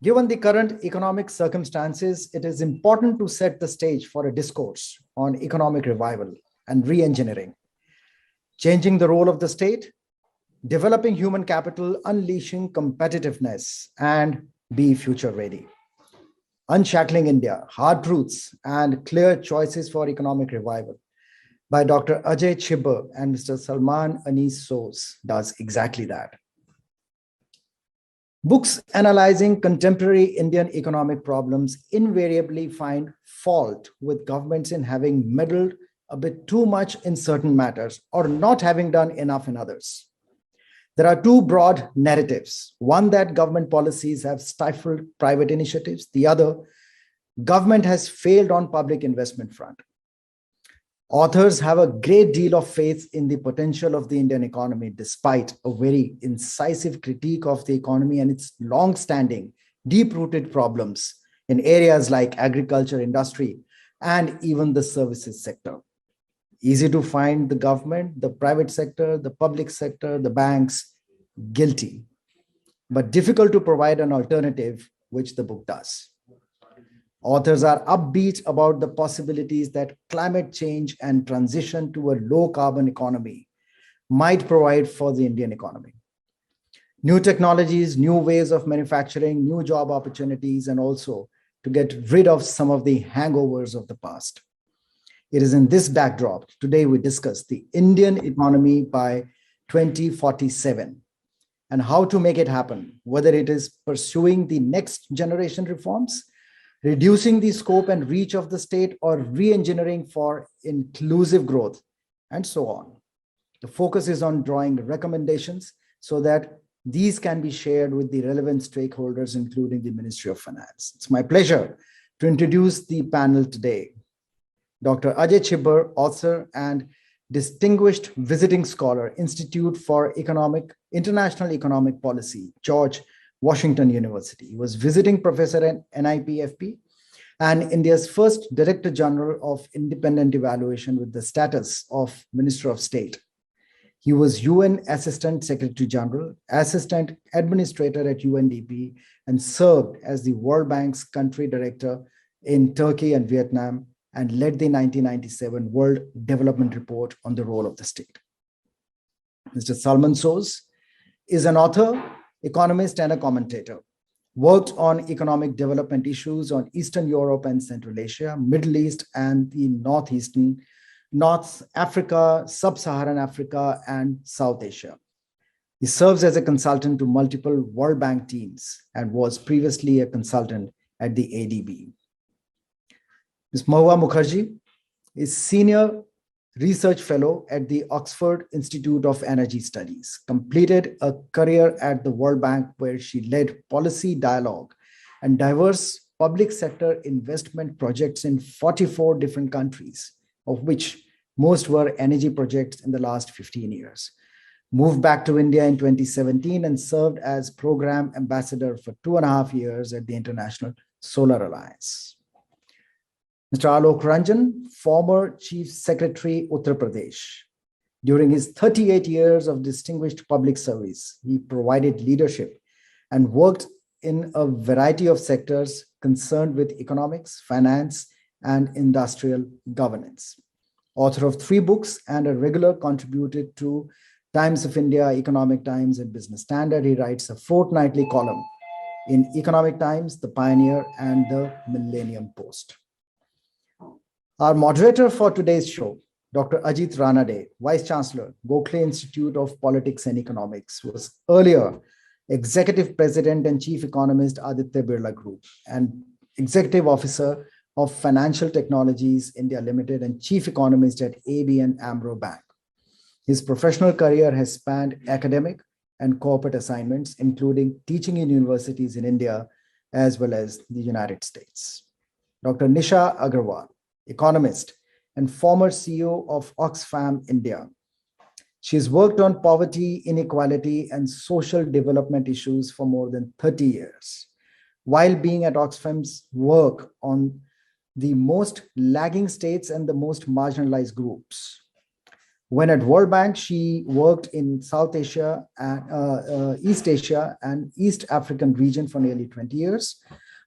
Given the current economic circumstances, it is important to set the stage for a discourse on economic revival and re-engineering, changing the role of the state, developing human capital, unleashing competitiveness, and be future ready. Unshackling India, Hard Truths and Clear Choices for Economic Revival by Dr. Ajay Chibber and Mr. Salman Anis Soos does exactly that. Books analyzing contemporary Indian economic problems invariably find fault with governments in having meddled a bit too much in certain matters or not having done enough in others. There are two broad narratives. One, that government policies have stifled private initiatives. The other, government has failed on public investment front. Authors have a great deal of faith in the potential of the Indian economy, despite a very incisive critique of the economy and its long-standing, deep-rooted problems in areas like agriculture, industry, and even the services sector. Easy to find the government, the private sector, the public sector, the banks guilty, but difficult to provide an alternative, which the book does. Authors are upbeat about the possibilities that climate change and transition to a low carbon economy might provide for the Indian economy. New technologies, new ways of manufacturing, new job opportunities, and also to get rid of some of the hangovers of the past. It is in this backdrop, today we discuss the Indian economy by 2047 and how to make it happen, whether it is pursuing the next generation reforms, reducing the scope and reach of the state, or re-engineering for inclusive growth, and so on. The focus is on drawing recommendations so that these can be shared with the relevant stakeholders, including the Ministry of Finance. It's my pleasure to introduce the panel today. Dr. Ajay Chibber, author and distinguished visiting scholar, Institute for International Economic Policy, George Washington University. He was visiting professor at NIPFP and India's first Director General of Independent Evaluation with the status of Minister of State. He was UN Assistant Secretary General, Assistant Administrator at UNDP, and served as the World Bank's Country Director in Turkey and Vietnam, and led the 1997 World Development Report on the role of the state. Mr. Salman Soos is an author, economist, and a commentator. Worked on economic development issues on Eastern Europe and Central Asia, Middle East, and the North Africa, Sub-Saharan Africa, and South Asia. He serves as a consultant to multiple World Bank teams and was previously a consultant at the ADB. Ms. Mahua Mukherjee is Senior Research Fellow at the Oxford Institute of Energy Studies, completed a career at the World Bank where she led policy dialogue and diverse public sector investment projects in 44 different countries, of which most were energy projects in the last 15 years. Moved back to India in 2017 and served as Program Ambassador for 2.5 years at the International Solar Alliance. Mr. Alok Ranjan, former Chief Secretary, Uttar Pradesh. During his 38 years of distinguished public service, he provided leadership and worked in a variety of sectors concerned with economics, finance, and industrial governance. Author of 3 books and a regular contributor to Times of India, Economic Times, and Business Standard, he writes a fortnightly column in Economic Times, The Pioneer, and The Millennium Post. Our moderator for today's show, Dr. Ajit Ranade, Vice Chancellor, Gokhale Institute of Politics and Economics, was earlier Executive President and Chief Economist, Aditya Birla Group, and Executive Officer of Financial Technologies India Limited and Chief Economist at ABN AMRO Bank. His professional career has spanned academic and corporate assignments, including teaching in universities in India as well as the United States. Dr. Nisha Agarwal, economist and former CEO of Oxfam India. She has worked on poverty, inequality, and social development issues for more than 30 years. While being at Oxfam's work on the most lagging states and the most marginalized groups. When at World Bank, she worked in South Asia and East Asia and East African region for nearly 20 years.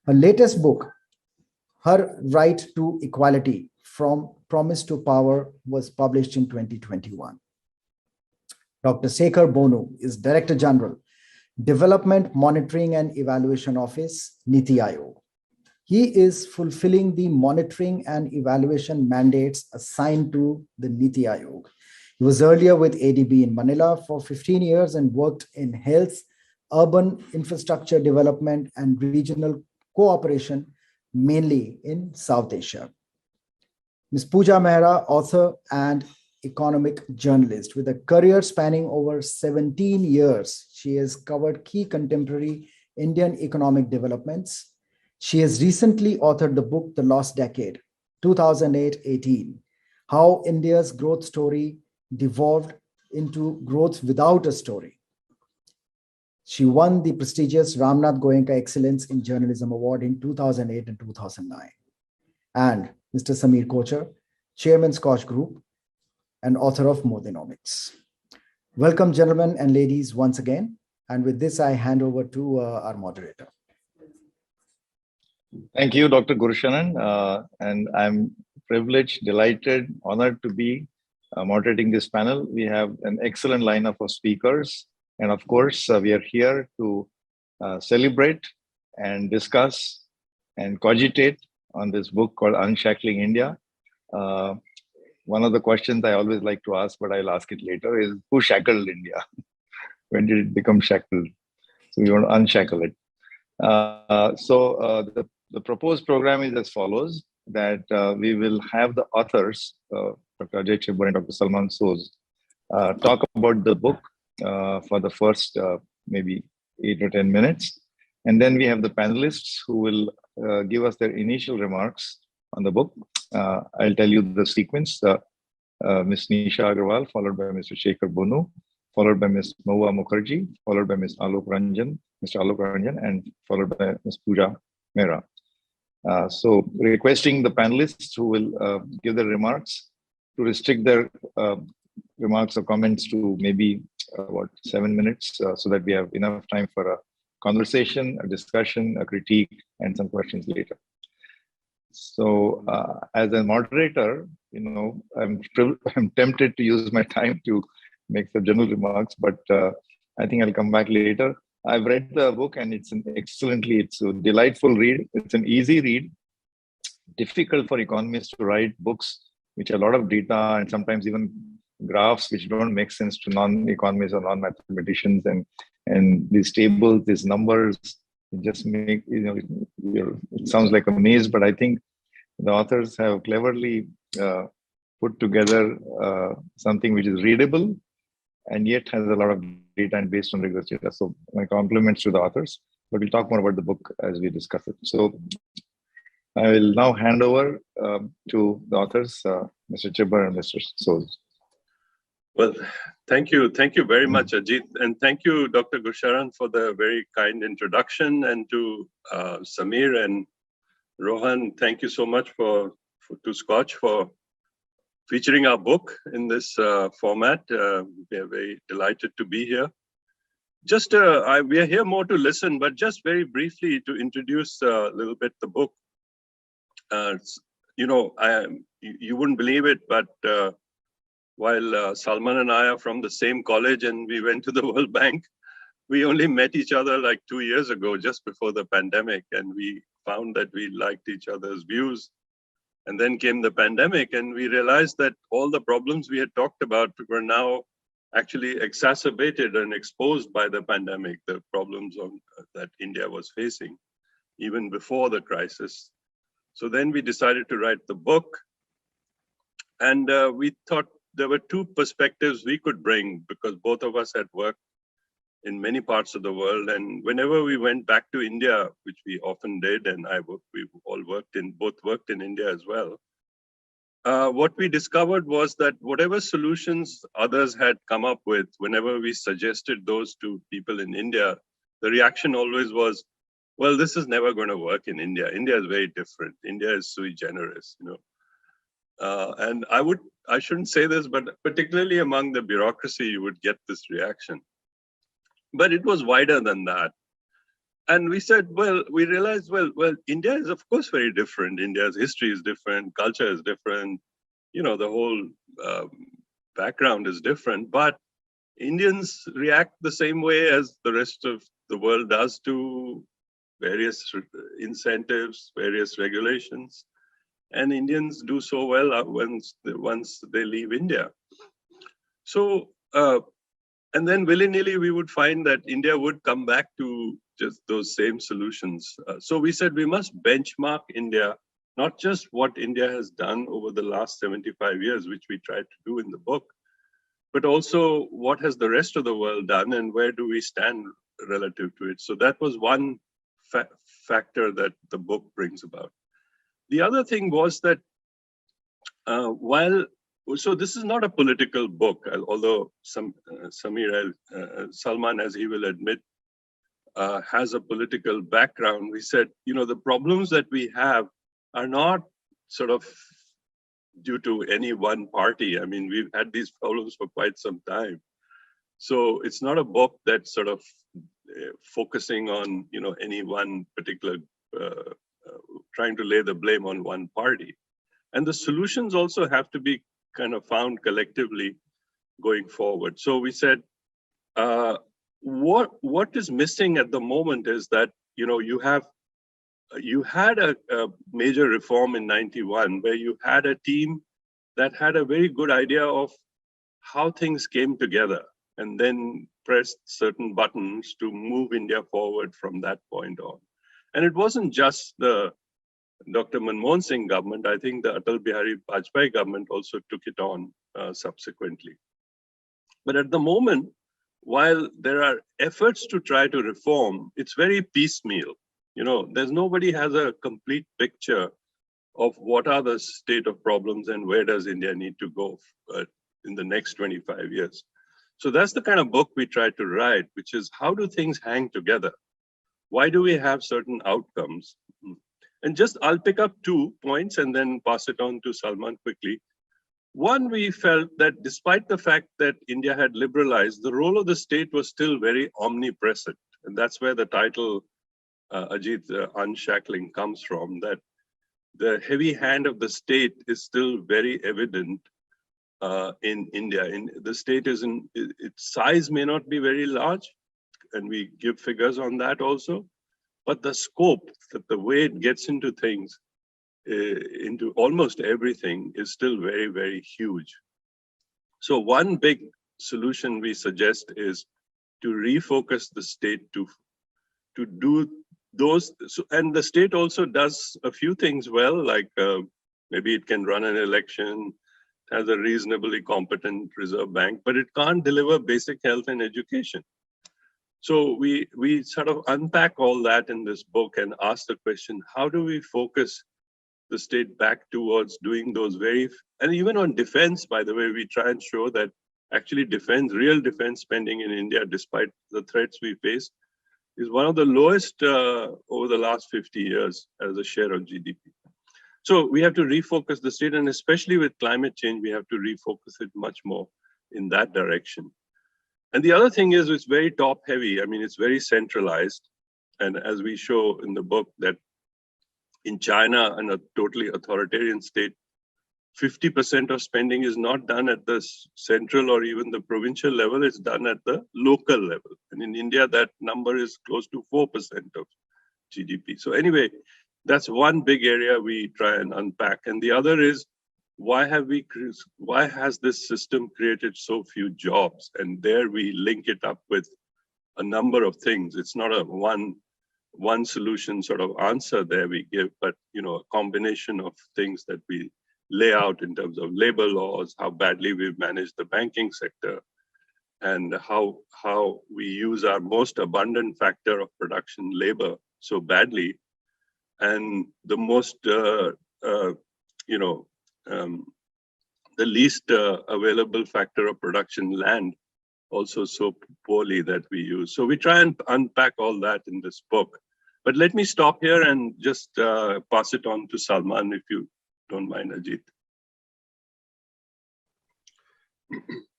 Her latest book, Her Right to Equality, From Promise to Power, was published in 2021. Dr. Sekhar Bonu is Director General, Development Monitoring and Evaluation Office, Niti Aayog. He is fulfilling the monitoring and evaluation mandates assigned to the Niti Aayog. He was earlier with ADB in Manila for 15 years and worked in health, urban infrastructure development, and regional cooperation, mainly in South Asia. Ms. Pooja Mehra, author and economic journalist with a career spanning over 17 years. She has covered key contemporary Indian economic developments. She has recently authored the book, The Lost Decade, 2008-18, How India's Growth Story Devolved into Growth Without a Story. She won the prestigious Ramnath Goenka Excellence in Journalism Award in 2008 and 2009. And Mr. Samir Kochar, Chairman, SKOCH Group, and author of Modenomics. Welcome, gentlemen and ladies, once again. And with this, I hand over to our moderator. Thank you, Dr. Gurushanan. And I'm privileged, delighted, honored to be moderating this panel. We have an excellent lineup of speakers. And of course, we are here to celebrate and discuss and cogitate on this book called Unshackling India. One of the questions I always like to ask, but I'll ask it later, is who shackled India? When did it become shackled? So we want to unshackle it. The proposed program is as follows, that we will have the authors, Dr. Ajay Chibbar and Dr. Salman Soz, talk about the book for the first maybe 8 or 10 minutes. And then we have the panelists who will give us their initial remarks on the book. I'll tell you the sequence. Ms. Nisha Agarwal, followed by Mr. Sekhar Bonu, followed by Ms. Mahua Mukherjee, followed by Mr. Alok Ranjan, and followed by Ms. Pooja Mehra. So requesting the panelists who will give their remarks to restrict their remarks or comments to maybe 7 minutes so that we have enough time for a conversation, a discussion, a critique, and some questions later. So as a moderator, I'm tempted to use my time to make some general remarks, but I think I'll come back later. I've read the book and it's it's a delightful read. It's an easy read. Difficult for economists to write books which have a lot of data and sometimes even graphs which don't make sense to non-economists or non-mathematicians, and these tables, these numbers, just make, it sounds like a maze, but I think the authors have cleverly put together something which is readable and yet has a lot of data and based on rigorous data. So my compliments to the authors, but we'll talk more about the book as we discuss it. So I will now hand over to the authors, Mr. Chibbar and Mr. Soz. Well, thank you very much, Ajit, and thank you, Dr. Gurushanan, for the very kind introduction, and to Samir and Rohan, thank you so much to SKOCH for featuring our book in this format. We are very delighted to be here. Just, we are here more to listen, but just very briefly to introduce a little bit the book. You wouldn't believe it, but while Salman and I are from the same college and we went to the World Bank, we only met each other like 2 years ago, just before the pandemic, and we found that we liked each other's views. And then came the pandemic, and we realized that all the problems we had talked about were now actually exacerbated and exposed by the pandemic, the problems that India was facing even before the crisis. So then we decided to write the book, and we thought there were two perspectives we could bring, because both of us had worked in many parts of the world. And whenever we went back to India, which we often did, and we all both worked in India as well, what we discovered was that whatever solutions others had come up with, whenever we suggested those to people in India, the reaction always was, well, this is never going to work in India. India is very different. India is sui generis, And I shouldn't say this, but particularly among the bureaucracy, you would get this reaction. But it was wider than that. And we said, well, we realized, well, India is of course very different. India's history is different, culture is different, the whole background is different, but Indians react the same way as the rest of the world does to various incentives, various regulations. And Indians do so well once they leave India. So, and then willy-nilly, we would find that India would come back to just those same solutions. So we said we must benchmark India, not just what India has done over the last 75 years, which we tried to do in the book, but also what has the rest of the world done and where do we stand relative to it. So that was one factor that the book brings about. The other thing was that so this is not a political book, although Salman, as he will admit, has a political background. We said, the problems that we have are not sort of due to any one party. I mean, we've had these problems for quite some time. So it's not a book that's sort of focusing on, any one particular, trying to lay the blame on one party. And the solutions also have to be kind of found collectively going forward. So we said, what is missing at the moment is that, you had a major reform in 91 where you had a team that had a very good idea of how things came together and then pressed certain buttons to move India forward from that point on. And it wasn't just the Dr. Manmohan Singh government. I think the Atal Bihari Vajpayee government also took it on subsequently. But at the moment, while there are efforts to try to reform, it's very piecemeal. There's nobody has a complete picture of what are the state of problems and where does India need to go in the next 25 years. So that's the kind of book we try to write, which is how do things hang together? Why do we have certain outcomes? And I'll pick up 2 points and then pass it on to Salman quickly. One, we felt that despite the fact that India had liberalized, the role of the state was still very omnipresent. And that's where the title, Ajit, Unshackling, comes from, that the heavy hand of the state is still very evident in India. The state its size may not be very large, and we give figures on that also, but the scope, that the way it gets into things, into almost everything, is still very, very huge. So one big solution we suggest is to refocus the state to do those. And the state also does a few things well, like maybe it can run an election, has a reasonably competent reserve bank, but it can't deliver basic health and education. So we sort of unpack all that in this book and ask the question, how do we focus the state back towards doing those and even on defense, by the way, we try and show that actually real defense spending in India, despite the threats we face, is one of the lowest over the last 50 years as a share of GDP. So we have to refocus the state, and especially with climate change, we have to refocus it much more in that direction. And the other thing is it's very top heavy. I mean, it's very centralized. And as we show in the book, that in China, in a totally authoritarian state, 50% of spending is not done at the central or even the provincial level, it's done at the local level. And in India, that number is close to 4% of GDP. So anyway, that's one big area we try and unpack. And the other is, why has this system created so few jobs? And there we link it up with a number of things. It's not a one solution sort of answer there we give, but a combination of things that we lay out in terms of labor laws, how badly we've managed the banking sector, and how we use our most abundant factor of production, labor, so badly, and the most the least available factor of production, land, also so poorly that we use. So we try and unpack all that in this book. But let me stop here and just pass it on to Salman, if you don't mind, Ajit.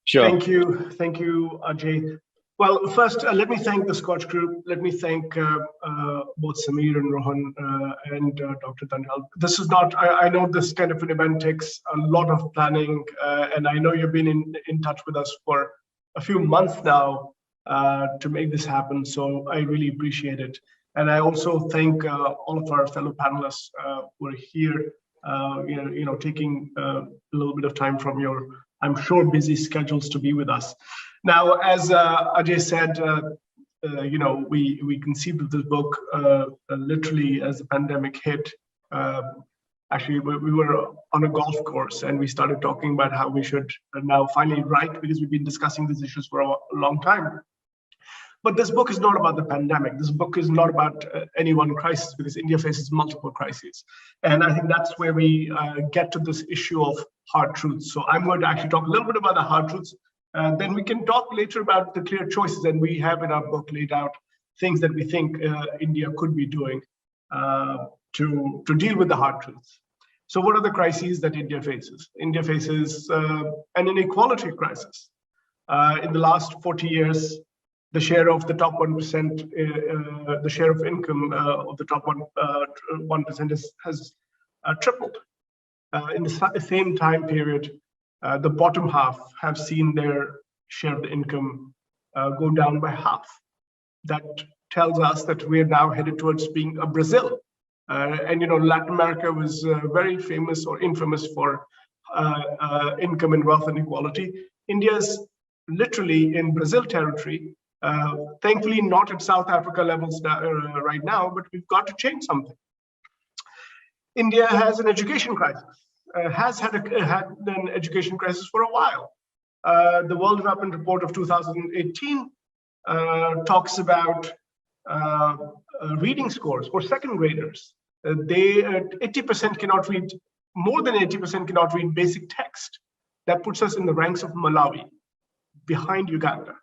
Sure. Thank you, Ajay. Well, first, let me thank the SKOCH Group. Let me thank both Samir and Rohan and Dr. Danyal. This is not, I know this kind of an event takes a lot of planning, and I know you've been in touch with us for a few months now to make this happen. So I really appreciate it. And I also thank all of our fellow panelists who are here, taking a little bit of time from your, I'm sure, busy schedules to be with us. Now, as Ajay said, we conceived of this book literally as the pandemic hit. Actually, we were on a golf course and we started talking about how we should now finally write, because we've been discussing these issues for a long time. But this book is not about the pandemic. This book is not about any one crisis, because India faces multiple crises. And I think that's where we get to this issue of hard truths. So I'm going to actually talk a little bit about the hard truths. Then we can talk later about the clear choices. And we have in our book laid out things that we think India could be doing to deal with the hard truths. So what are the crises that India faces? India faces an inequality crisis. In the last 40 years, the share of the top 1%, the share of income of the top 1% has tripled. In the same time period, the bottom half have seen their share of the income go down by half. That tells us that we're now headed towards being a Brazil. And Latin America was very famous or infamous for income and wealth inequality. India's literally in Brazil territory. Thankfully, not at South Africa levels right now, but we've got to change something. India has an education crisis, has had an education crisis for a while. The World Development Report of 2018 talks about reading scores for second graders. They 80% cannot read, more than 80% cannot read basic text. That puts us in the ranks of Malawi, behind Uganda.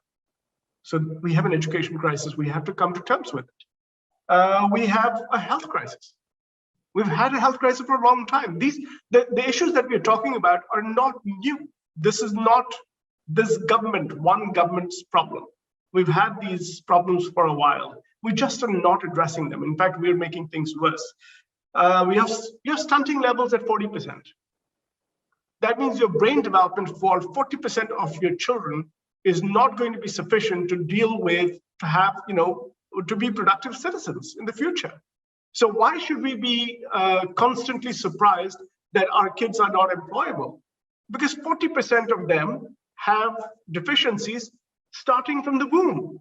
So we have an education crisis. We have to come to terms with it. We have a health crisis. We've had a health crisis for a long time. The issues that we're talking about are not new. This is not this one government's problem. We've had these problems for a while. We just are not addressing them. In fact, we're making things worse. We have stunting levels at 40%. That means your brain development for 40% of your children is not going to be sufficient to deal with, to have, to be productive citizens in the future. So why should we be constantly surprised that our kids are not employable? Because 40% of them have deficiencies starting from the womb.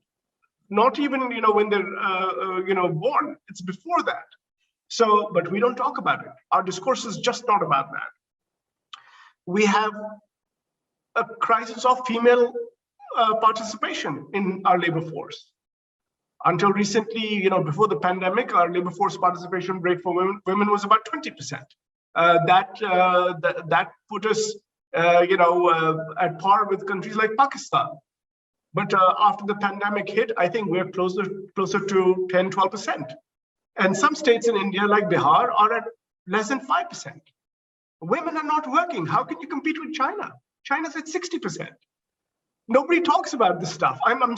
Not even, when they're, born. It's before that. So, but we don't talk about it. Our discourse is just not about that. We have a crisis of female participation in our labor force. Until recently, before the pandemic, our labor force participation rate for women was about 20%. That put us, at par with countries like Pakistan. But after the pandemic hit, I think we're closer to 10, 12%. And some states in India, like Bihar, are at less than 5%. Women are not working. How can you compete with China? China's at 60%. Nobody talks about this stuff. I'm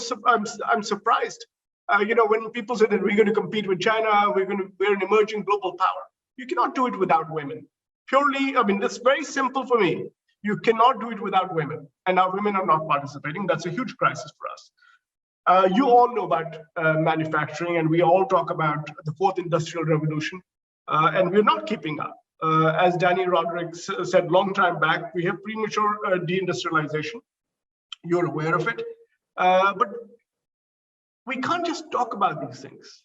surprised. When people say that we're going to compete with China, we're an emerging global power. You cannot do it without women. Purely, that's very simple for me. You cannot do it without women. And our women are not participating. That's a huge crisis for us. You all know about manufacturing, and we all talk about the fourth industrial revolution, and we're not keeping up. As Danny Roderick said long time back, we have premature deindustrialization. You're aware of it. But we can't just talk about these things.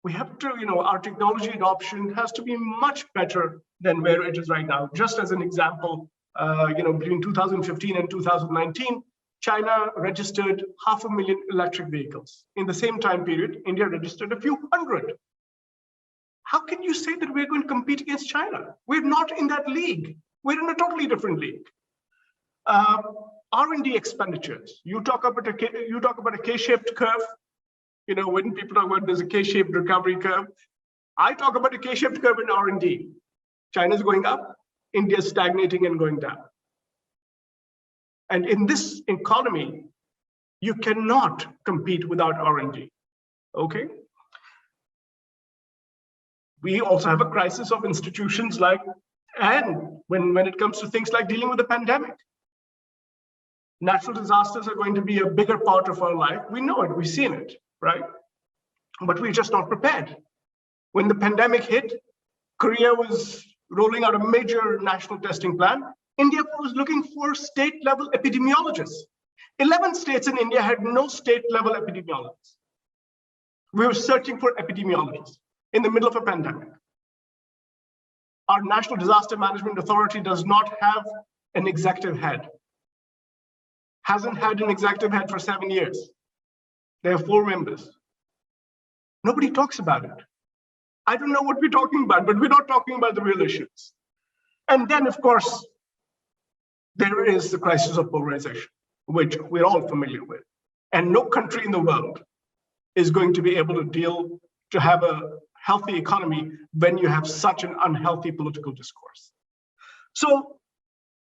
We have to, our technology adoption has to be much better than where it is right now. Just as an example, between 2015 and 2019, China registered 500,000 electric vehicles. In the same time period, India registered a few hundred. How can you say that we're going to compete against China? We're not in that league. We're in a totally different league. R&D expenditures. You talk about a K-shaped curve. When people talk about there's a K-shaped recovery curve, I talk about a K-shaped curve in R&D. China's going up, India's stagnating and going down. And in this economy, you cannot compete without R&D, okay? We also have a crisis of institutions and when it comes to things like dealing with the pandemic. Natural disasters are going to be a bigger part of our life. We know it, we've seen it, right? But we're just not prepared. When the pandemic hit, Korea was rolling out a major national testing plan. India was looking for state-level epidemiologists. 11 states in India had no state-level epidemiologists. We were searching for epidemiologists in the middle of a pandemic. Our National Disaster Management Authority does not have an executive head. Hasn't had an executive head for 7 years. They have 4 members. Nobody talks about it. I don't know what we're talking about, but we're not talking about the real issues. And then, of course, there is the crisis of polarization, which we're all familiar with. And no country in the world is going to be able to have a healthy economy when you have such an unhealthy political discourse. So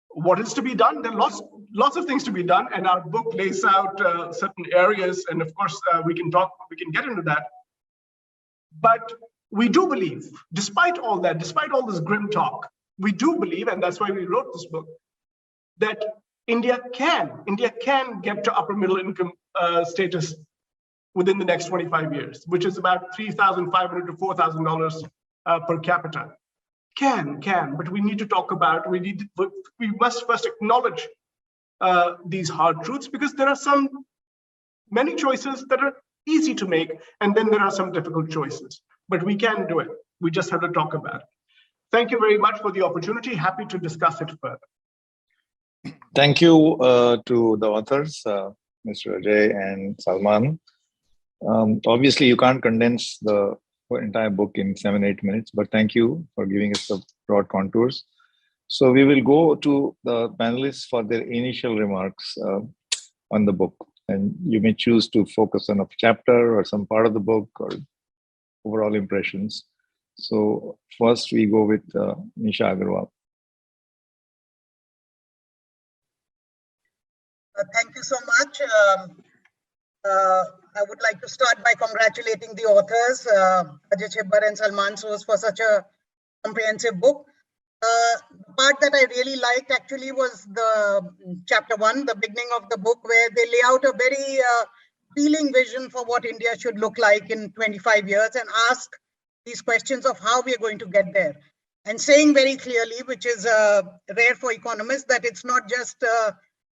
what is to be done? There are lots of things to be done, and our book lays out certain areas, and of course we can get into that. But we do believe, despite all that, despite all this grim talk, we do believe, and that's why we wrote this book, that India can get to upper middle income status within the next 25 years, which is about $3,500 to $4,000 per capita. But we need to talk about, we must first acknowledge these hard truths, because there are many choices that are easy to make, and then there are some difficult choices. But we can do it. We just have to talk about it. Thank you very much for the opportunity. Happy to discuss it further. Thank you to the authors, Mr. Ajay and Salman. Obviously, you can't condense the entire book in 7-8 minutes, but thank you for giving us the broad contours. So we will go to the panelists for their initial remarks on the book. And you may choose to focus on a chapter or some part of the book or overall impressions. So first we go with Nisha Agarwal. Thank you so much. I would like to start by congratulating the authors, Ajay Chhibbar and Salman Soos, for such a comprehensive book. The part that I really liked actually was the chapter 1, the beginning of the book, where they lay out a very appealing vision for what India should look like in 25 years and ask these questions of how we are going to get there. And saying very clearly, which is rare for economists, that it's not just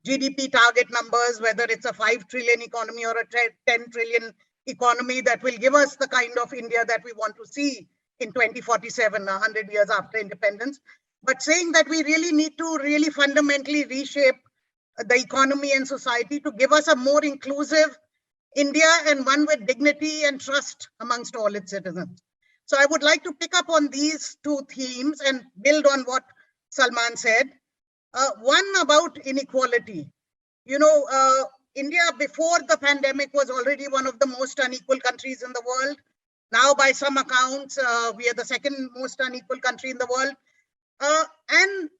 GDP target numbers, whether it's a 5 trillion economy or a 10 trillion economy, that will give us the kind of India that we want to see in 2047, 100 years after independence, but saying that we really need to really fundamentally reshape the economy and society to give us a more inclusive India and one with dignity and trust amongst all its citizens. So I would like to pick up on these 2 themes and build on what Salman said. One about inequality. You know, India before the pandemic was already one of the most unequal countries in the world. Now, by some accounts, we are the 2nd most unequal country in the world. And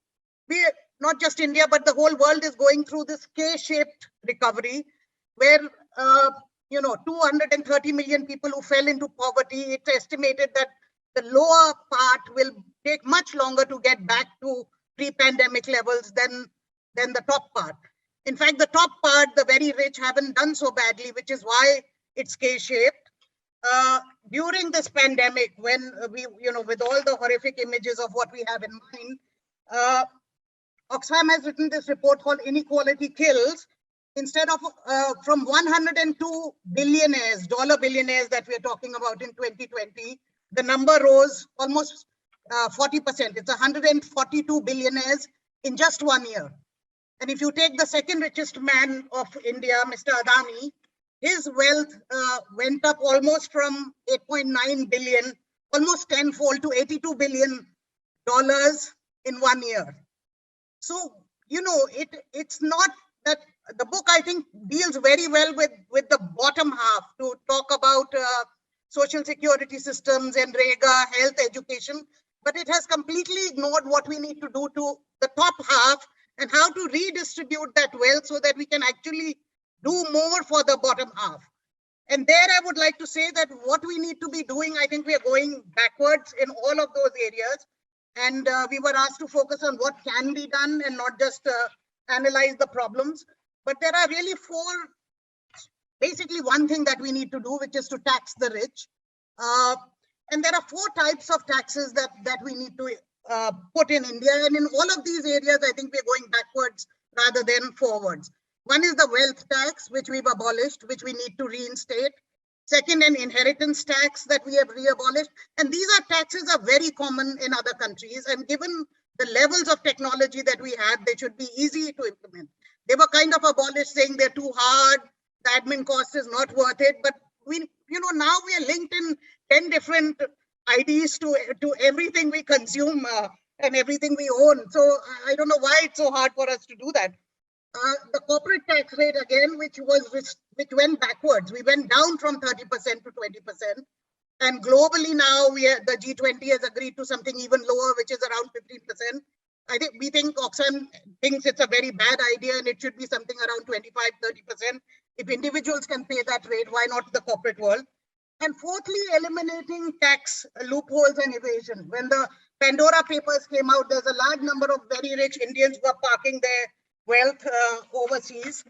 we, not just India, but the whole world is going through this K-shaped recovery where, you know, 230 million people who fell into poverty. It's estimated that the lower part will take much longer to get back to pre-pandemic levels than the top part. In fact, the top part, the very rich, haven't done so badly, which is why it's K-shaped. During this pandemic, when we, you know, with all the horrific images of what we have in mind, Oxfam has written this report called Inequality Kills. Instead of from 102 billionaires, dollar billionaires that we're talking about in 2020, the number rose almost 40%. It's 142 billionaires in just 1 year. And if you take the 2nd richest man of India, Mr. Adani, his wealth went up almost from 8.9 billion, almost tenfold to $82 billion in 1 year. So, you know, it's not that the book, I think, deals very well with the bottom half to talk about social security systems and REGA, health, education, but it has completely ignored what we need to do to the top half, and how to redistribute that wealth so that we can actually do more for the bottom half. And there I would like to say that what we need to be doing, I think we are going backwards in all of those areas. And we were asked to focus on what can be done and not just analyze the problems. But there are really basically one thing that we need to do, which is to tax the rich. And there are 4 types of taxes that we need to put in India. And in all of these areas, I think we're going backwards rather than forwards. One is the wealth tax, which we've abolished, which we need to reinstate. Second, an inheritance tax that we have re-abolished. And these taxes are very common in other countries. And given the levels of technology that we have, they should be easy to implement. They were kind of abolished, saying they're too hard, the admin cost is not worth it. But now we are linked in 10 different IDs to everything we consume and everything we own. So I don't know why it's so hard for us to do that. The corporate tax rate again, which went backwards. We went down from 30% to 20%. And globally now the G20 has agreed to something even lower, which is around 15%. We think Oxfam thinks it's a very bad idea and it should be something around 25-30%. If individuals can pay that rate, why not the corporate world? And fourthly, eliminating tax loopholes and evasion. When the Pandora Papers came out, there's a large number of very rich Indians who are parking their wealth overseas.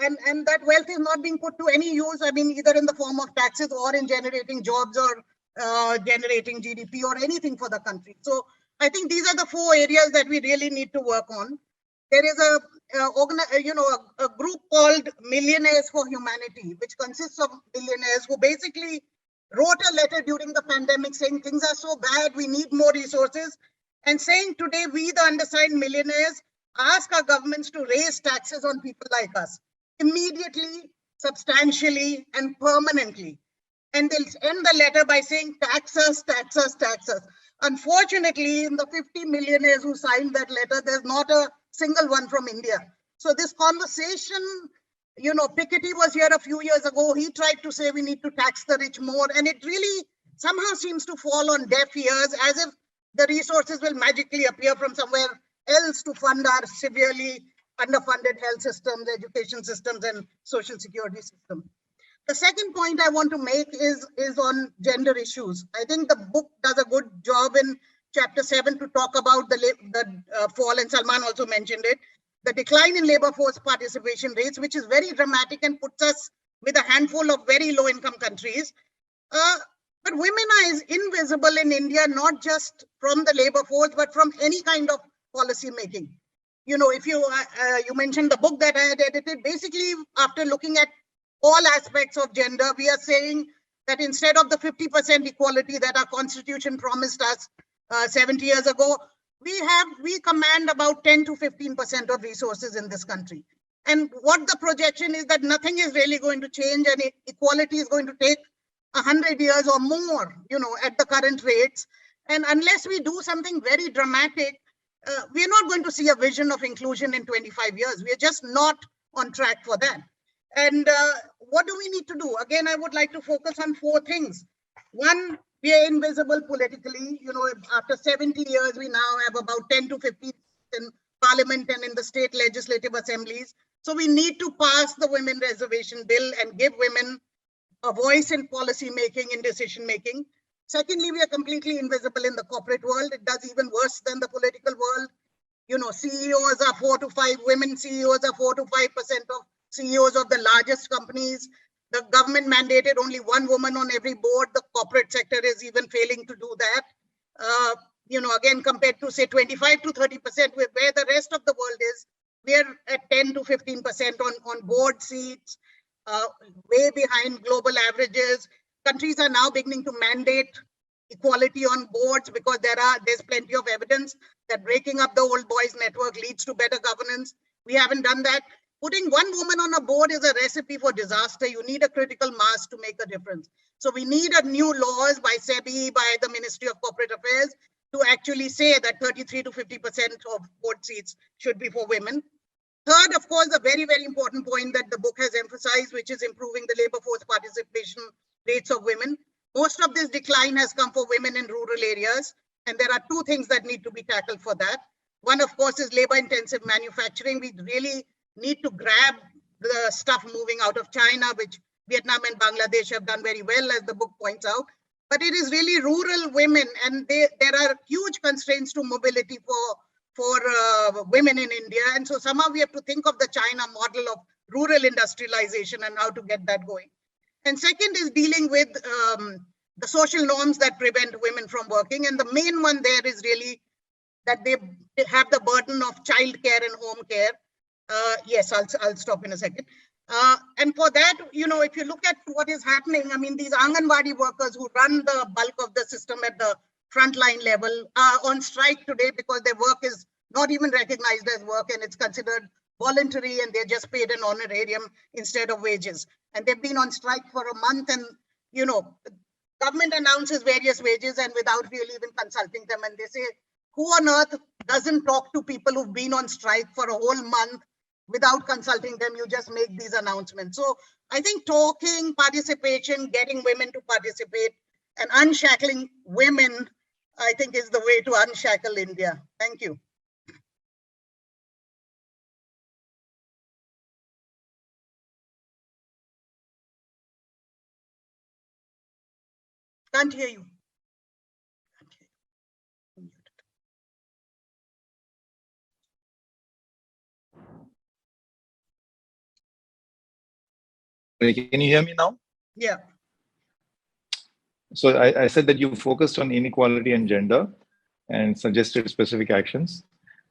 And that wealth is not being put to any use, either in the form of taxes or in generating jobs or generating GDP or anything for the country. So I think these are the 4 areas that we really need to work on. There is a group called Millionaires for Humanity, which consists of billionaires who basically wrote a letter during the pandemic saying things are so bad, we need more resources, and saying today we, the undersigned millionaires, ask our governments to raise taxes on people like us immediately, substantially, and permanently. And they'll end the letter by saying tax us, tax us, tax us. Unfortunately, in the 50 millionaires who signed that letter, there's not a single one from India. So this conversation, Piketty was here a few years ago. He tried to say we need to tax the rich more. And it really somehow seems to fall on deaf ears, as if the resources will magically appear from somewhere else to fund our severely underfunded health systems, education systems, and social security system. The second point I want to make is on gender issues. I think the book does a good job in chapter 7 to talk about the fall, and Salman also mentioned it, the decline in labor force participation rates, which is very dramatic and puts us with a handful of very low income countries. But women are invisible in India, not just from the labor force, but from any kind of policy making. If you mentioned the book that I had edited, basically after looking at all aspects of gender, we are saying that instead of the 50% equality that our constitution promised us 70 years ago, we command about 10 to 15% of resources in this country. And what the projection is that nothing is really going to change, and equality is going to take 100 years or more, at the current rates. And unless we do something very dramatic, we're not going to see a vision of inclusion in 25 years. We're just not on track for that. And what do we need to do? Again, I would like to focus on 4 things. One, we are invisible politically. After 70 years, we now have about 10 to 15 in parliament and in the state legislative assemblies. So we need to pass the women reservation bill and give women a voice in policy making, in decision making. Secondly, we are completely invisible in the corporate world. It does even worse than the political world. CEOs are 4 to 5, women CEOs are 4 to 5% of CEOs of the largest companies. The government mandated only 1 woman on every board. The corporate sector is even failing to do that. Again, compared to say 25 to 30%, where the rest of the world is, we're at 10 to 15% on board seats, way behind global averages. Countries are now beginning to mandate equality on boards because there's plenty of evidence that breaking up the old boys network leads to better governance. We haven't done that. Putting 1 woman on a board is a recipe for disaster. You need a critical mass to make a difference. So we need a new laws by SEBI, by the Ministry of Corporate Affairs, to actually say that 33 to 50% of board seats should be for women. Third, of course, a very, very important point that the book has emphasized, which is improving the labor force participation rates of women. Most of this decline has come for women in rural areas, and there are 2 things that need to be tackled for that. One, of course, is labor-intensive manufacturing. We really need to grab the stuff moving out of China, which Vietnam and Bangladesh have done very well, as the book points out. But it is really rural women, and there are huge constraints to mobility for women in India. And so somehow we have to think of the China model of rural industrialization and how to get that going. And second is dealing with the social norms that prevent women from working. And the main one there is really that they have the burden of childcare and home care. Yes, I'll stop in a second. And for that, you know, if you look at what is happening, I mean, these Anganwadi workers who run the bulk of the system at the frontline level are on strike today because their work is not even recognized as work, and it's considered voluntary, and they're just paid an honorarium instead of wages. And they've been on strike for a month, and, you know, government announces various wages and without really even consulting them. And they say, who on earth doesn't talk to people who've been on strike for a whole month without consulting them? You just make these announcements. So I think talking, participation, getting women to participate, and unshackling women, I think, is the way to unshackle India. Thank you. Can't hear you. Can you hear me now? Yeah. So I said that you focused on inequality and gender and suggested specific actions.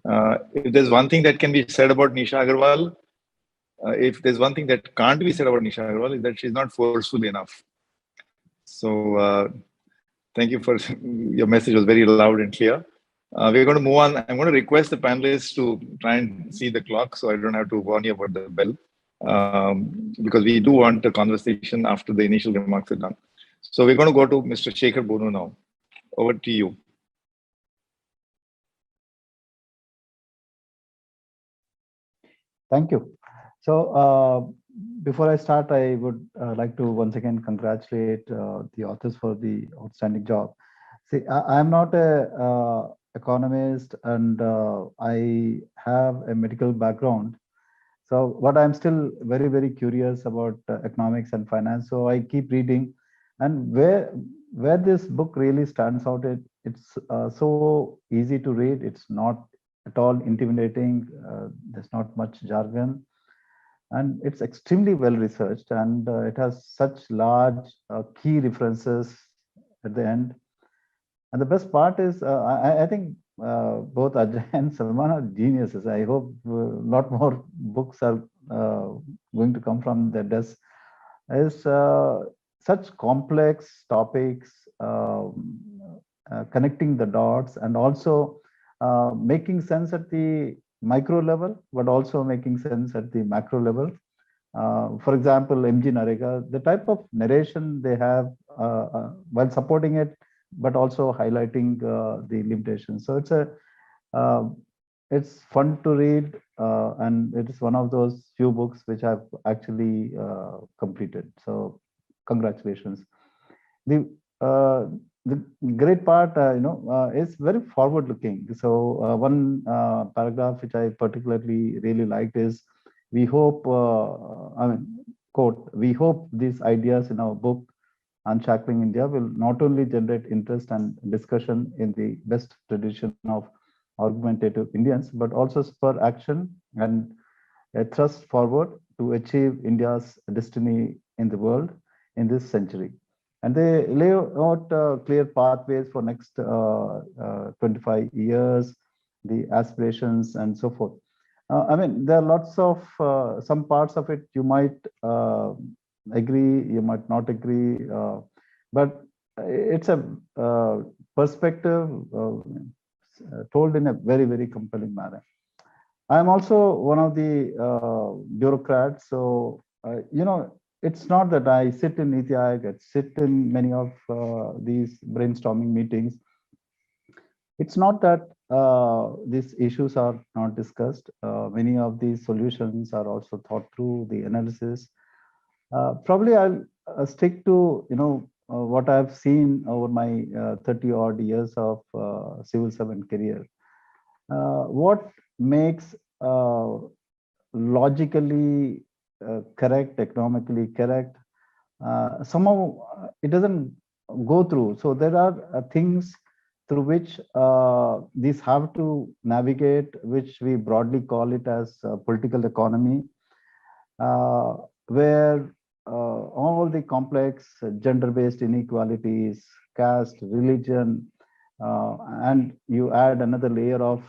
If there's one thing that can be said about Nisha Agarwal, if there's one thing that can't be said about Nisha Agarwal, is that she's not forceful enough. So thank you for your message was very loud and clear. We're going to move on. I'm going to request the panelists to try and see the clock so I don't have to warn you about the bell, because we do want a conversation after the initial remarks are done. So we're going to go to Mr. Shekhar Bonu now. Over to you. Thank you. So before I start, I would like to once again congratulate the authors for the outstanding job. See, I'm not a economist, and I have a medical background. So, but I'm still very, very curious about economics and finance. So I keep reading, and where this book really stands out, it's so easy to read. It's not at all intimidating. There's not much jargon, and it's extremely well researched, and it has such large key references at the end. And the best part is, I think both Ajay and Salman are geniuses. I hope a lot more books are going to come from their desk. Is such complex topics, connecting the dots, and also making sense at the micro level, but also making sense at the macro level. For example, MG Narega, the type of narration they have while supporting it, but also highlighting the limitations. So it's fun to read, and it is one of those few books which I've actually completed. So congratulations. The great part, is very forward-looking. So one paragraph which I particularly really liked is, we hope, quote, we hope these ideas in our book, Unshackling India, will not only generate interest and discussion in the best tradition of argumentative Indians, but also spur action and a thrust forward to achieve India's destiny in the world in this century. And they lay out clear pathways for next 25 years, the aspirations and so forth. I mean, there are lots of, some parts of it you might agree, you might not agree, but it's a perspective told in a very, very compelling manner. I'm also one of the bureaucrats, so it's not that I sit in NITI Aayog, I sit in many of these brainstorming meetings. It's not that these issues are not discussed. Many of these solutions are also thought through, the analysis. Probably I'll stick to what I've seen over my 30 odd years of civil servant career. what makes logically correct, economically correct, somehow it doesn't go through. So there are things through which these have to navigate, which we broadly call it as political economy, where all the complex gender-based inequalities, caste, religion, and you add another layer of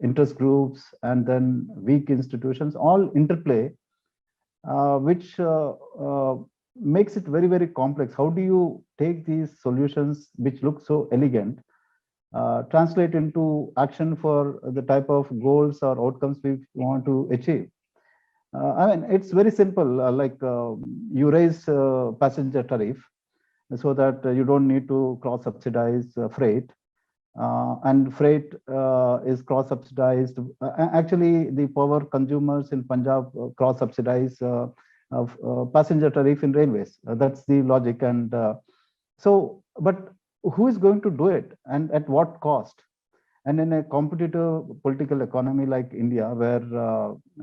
interest groups, and then weak institutions all interplay, which makes it very, very complex. How do you take these solutions which look so elegant, translate into action for the type of goals or outcomes we want to achieve? I mean, it's very simple. You raise passenger tariff so that you don't need to cross-subsidize freight. And freight is cross-subsidized. Actually, the power consumers in Punjab cross-subsidize passenger tariff in railways. That's the logic. And but who is going to do it, and at what cost? And in a competitive political economy like India, where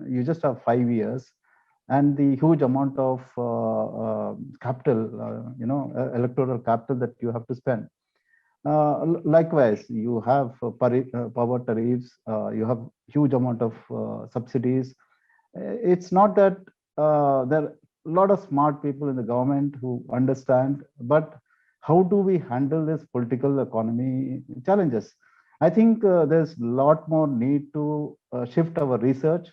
you just have 5 years, and the huge amount of capital, electoral capital that you have to spend. Likewise, you have power tariffs, you have huge amount of subsidies. It's not that there are a lot of smart people in the government who understand, but how do we handle this political economy challenges? I think there's a lot more need to shift our research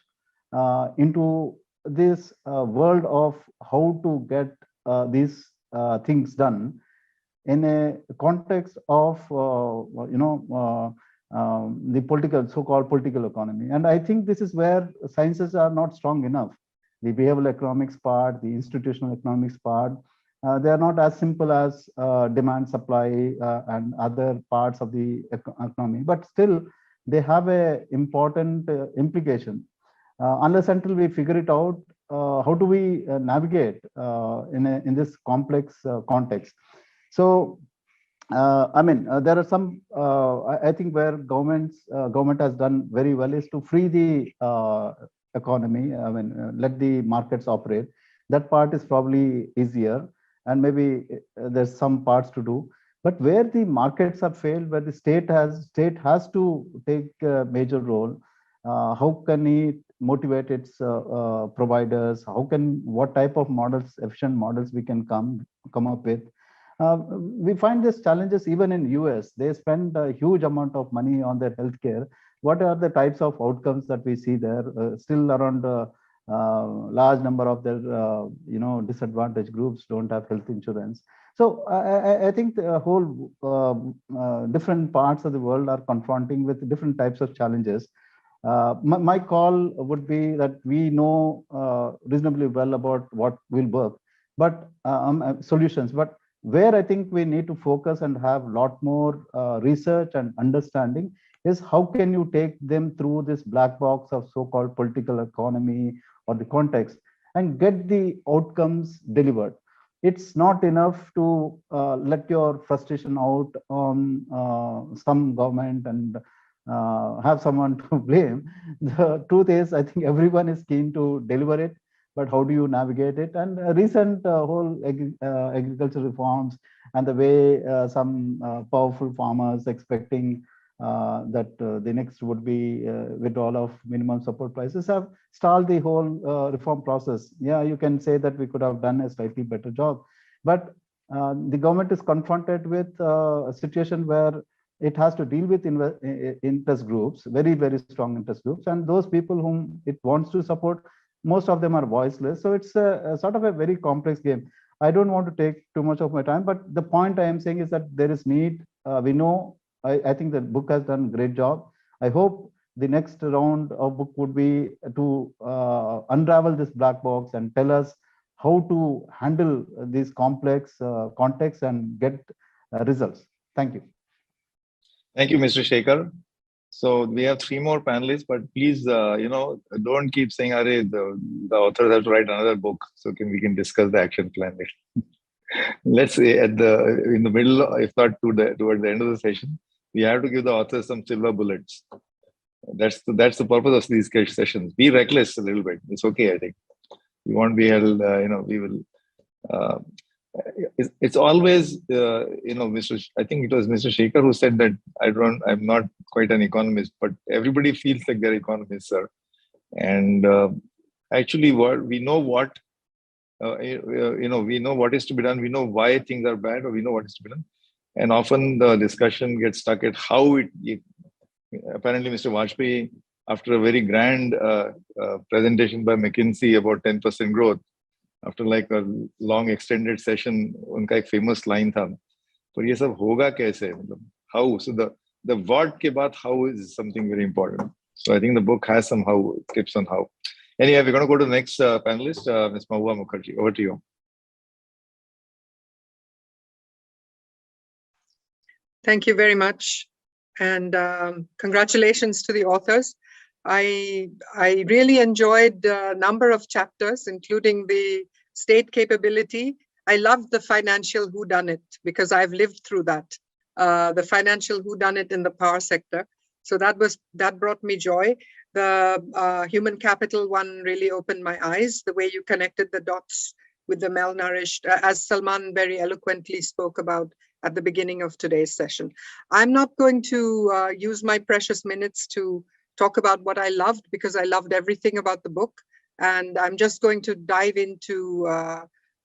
into this world of how to get these things done in a context of the political, so-called political economy. And I think this is where sciences are not strong enough. The behavioral economics part, the institutional economics part, they are not as simple as demand, supply, and other parts of the economy, but still they have a important implication. Unless until we figure it out, how do we navigate in this complex context? So, I mean, there are some, I think where government has done very well is to free the economy. I mean, let the markets operate. That part is probably easier, and maybe there's some parts to do. But where the markets have failed, where the state has to take a major role, how can it motivate its providers? What type of models, efficient models we can come up with? We find these challenges even in US. They spend a huge amount of money on their healthcare. What are the types of outcomes that we see there? Still around large number of their disadvantaged groups don't have health insurance. So I think the whole different parts of the world are confronting with different types of challenges. My call would be that we know reasonably well about what will work, but solutions. But where I think we need to focus and have a lot more research and understanding is how can you take them through this black box of so-called political economy or the context and get the outcomes delivered. It's not enough to let your frustration out on some government and have someone to blame. The truth is, I think everyone is keen to deliver it, but how do you navigate it? And recent whole agriculture reforms and the way some powerful farmers expecting that the next would be withdrawal of minimum support prices have stalled the whole reform process. Yeah, you can say that we could have done a slightly better job, but the government is confronted with a situation where it has to deal with interest groups, very, very strong interest groups, and those people whom it wants to support, most of them are voiceless. So it's a sort of a very complex game. I don't want to take too much of my time, but the point I am saying is that there is need. We know, I think the book has done a great job. I hope the next round of book would be to unravel this black box and tell us how to handle these complex contexts and get results. Thank you. Thank you, Mr. Shekhar. So we have 3 more panelists, but please, don't keep saying, "Arey, the authors have to write another book," so we can discuss the action plan later. let's say in the middle, if not toward the end of the session, we have to give the authors some silver bullets. That's the purpose of these sessions. Be reckless a little bit. It's okay, I think. We won't be held. We will. It's always I think it was Mr. Shekhar who said that I'm not quite an economist, but everybody feels like they're economists, sir. And actually, we know what is to be done. We know why things are bad, or we know what is to be done. And often the discussion gets stuck at how it apparently Mr. Vajpayee, after a very grand presentation by McKinsey about 10% growth, after like a long extended session, उनका एक famous line था, पर ये सब होगा कैसे? How? So the what के बाद how is something very important. So I think the book has some how tips on how. Anyway, we're going to go to the next panelist, Ms. Mahua Mukherjee. Over to you. Thank you very much, and congratulations to the authors. I really enjoyed a number of chapters, including the state capability. I loved the financial whodunit because I've lived through that, the financial whodunit in the power sector. So that brought me joy. The human capital one really opened my eyes, the way you connected the dots with the malnourished, as Salman very eloquently spoke about at the beginning of today's session. I'm not going to use my precious minutes to talk about what I loved, because I loved everything about the book. And I'm just going to dive into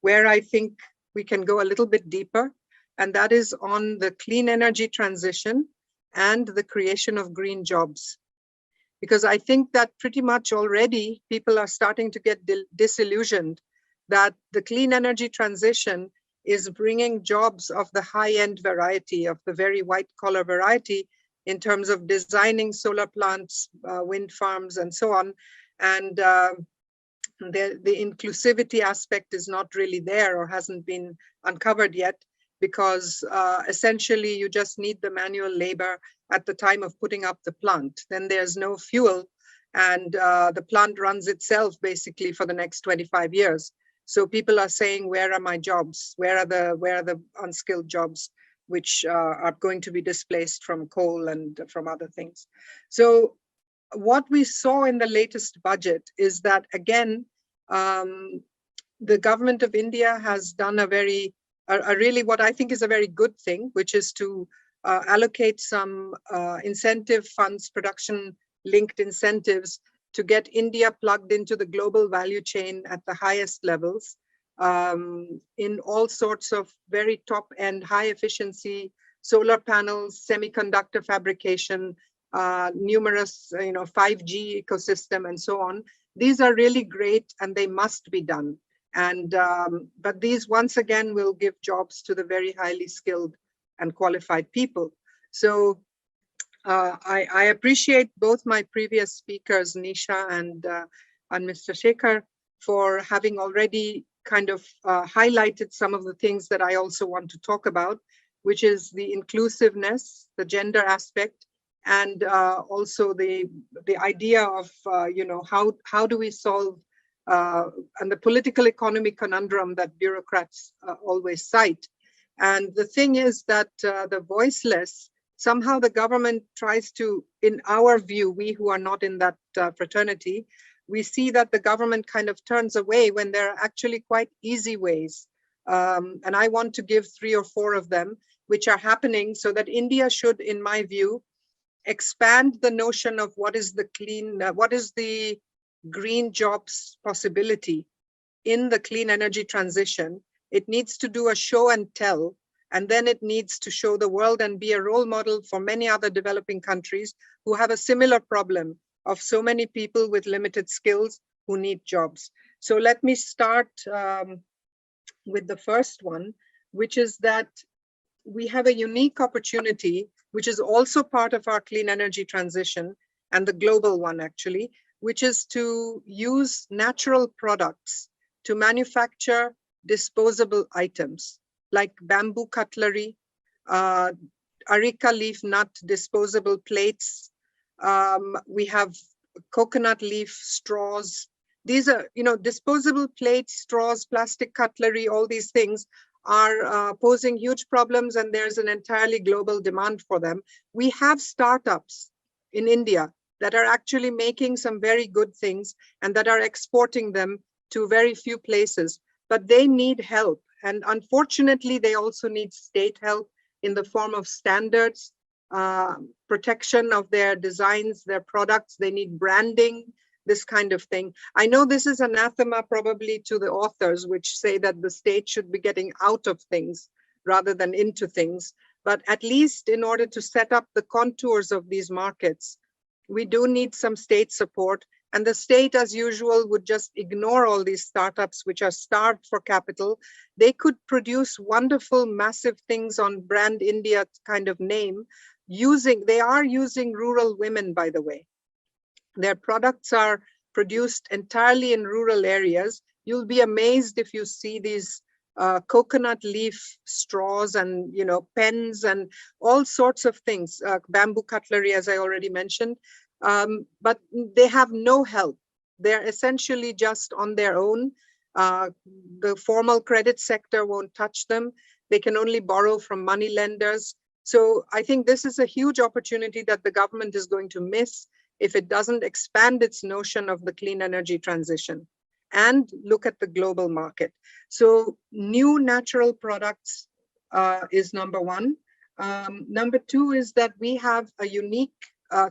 where I think we can go a little bit deeper. And that is on the clean energy transition and the creation of green jobs. Because I think that pretty much already people are starting to get disillusioned that the clean energy transition is bringing jobs of the high-end variety, of the very white-collar variety, in terms of designing solar plants, wind farms, and so on. And the inclusivity aspect is not really there, or hasn't been uncovered yet, because essentially you just need the manual labor at the time of putting up the plant. Then there's no fuel, and the plant runs itself basically for the next 25 years. So people are saying, where are my jobs? Where are the unskilled jobs, which are going to be displaced from coal and from other things? So what we saw in the latest budget is that, again, the government of India has done a really what I think is a very good thing, which is to allocate some incentive funds, production-linked incentives, to get India plugged into the global value chain at the highest levels, in all sorts of very top-end, high-efficiency solar panels, semiconductor fabrication, numerous, 5G ecosystem, and so on. These are really great, and they must be done. And but these once again will give jobs to the very highly skilled and qualified people. So I appreciate both my previous speakers, Nisha and Mr. Shekhar, for having already kind of highlighted some of the things that I also want to talk about, which is the inclusiveness, the gender aspect, and also the idea of how do we solve and the political economy conundrum that bureaucrats always cite. And the thing is that the voiceless, somehow the government tries to, in our view, we who are not in that fraternity, we see that the government kind of turns away when there are actually quite easy ways. And I want to give 3 or 4 of them, which are happening, so that India should, in my view, expand the notion of what is the green jobs possibility in the clean energy transition. It needs to do a show and tell, and then it needs to show the world and be a role model for many other developing countries who have a similar problem of so many people with limited skills who need jobs. So let me start with the first one, which is that we have a unique opportunity, which is also part of our clean energy transition, and the global one actually, which is to use natural products to manufacture disposable items like bamboo cutlery, areca leaf nut disposable plates. We have coconut leaf straws. These are, disposable plates, straws, plastic cutlery, all these things are posing huge problems, and there's an entirely global demand for them. We have startups in India that are actually making some very good things and that are exporting them to very few places, but they need help. And unfortunately, they also need state help in the form of standards, protection of their designs, their products. They need branding, this kind of thing. I know this is anathema probably to the authors, which say that the state should be getting out of things rather than into things. But at least in order to set up the contours of these markets, we do need some state support. And the state, as usual, would just ignore all these startups which are starved for capital. They could produce wonderful, massive things on Brand India kind of name. They are using rural women, by the way. Their products are produced entirely in rural areas. You'll be amazed if you see these coconut leaf straws and pens and all sorts of things, bamboo cutlery, as I already mentioned. But they have no help. They're essentially just on their own. The formal credit sector won't touch them. They can only borrow from money lenders. So I think this is a huge opportunity that the government is going to miss if it doesn't expand its notion of the clean energy transition and look at the global market. So new natural products is number one. Number two is that we have a unique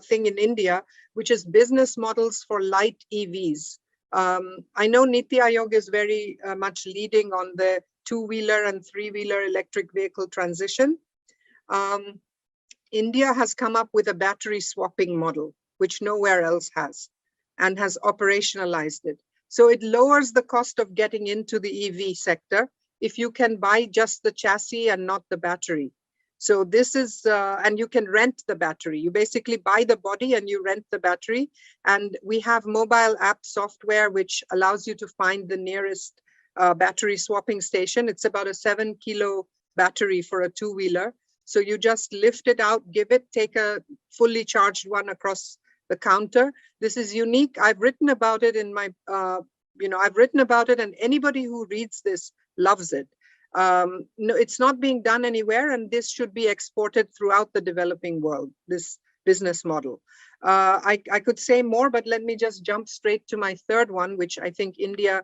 thing in India, which is business models for light EVs. I know Niti Aayog is very much leading on the two-wheeler and three-wheeler electric vehicle transition. India has come up with a battery swapping model, which nowhere else has, and has operationalized it. So it lowers the cost of getting into the EV sector if you can buy just the chassis and not the battery. So this is, and you can rent the battery. You basically buy the body and you rent the battery. And we have mobile app software which allows you to find the nearest battery swapping station. It's about a 7-kilo battery for a two-wheeler. So you just lift it out, give it, take a fully charged one across the counter. This is unique. I've written about it in my, I've written about it, and anybody who reads this loves it. No, it's not being done anywhere, and this should be exported throughout the developing world, this business model. I could say more, but let me just jump straight to my third one, which I think India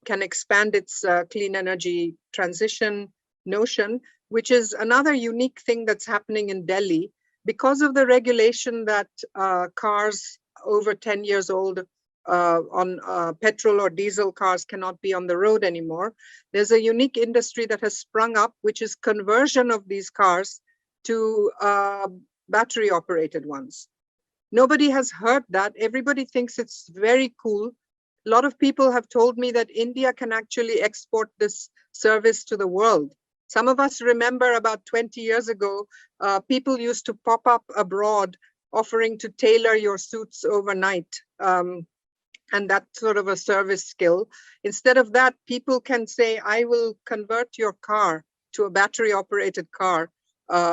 can expand its clean energy transition notion, which is another unique thing that's happening in Delhi. Because of the regulation that cars over 10 years old on petrol or diesel cars cannot be on the road anymore, there's a unique industry that has sprung up, which is conversion of these cars to battery operated ones. Nobody has heard that. Everybody thinks it's very cool. A lot of people have told me that India can actually export this service to the world. Some of us remember about 20 years ago, people used to pop up abroad offering to tailor your suits overnight. And that's sort of a service skill. Instead of that, people can say, I will convert your car to a battery operated car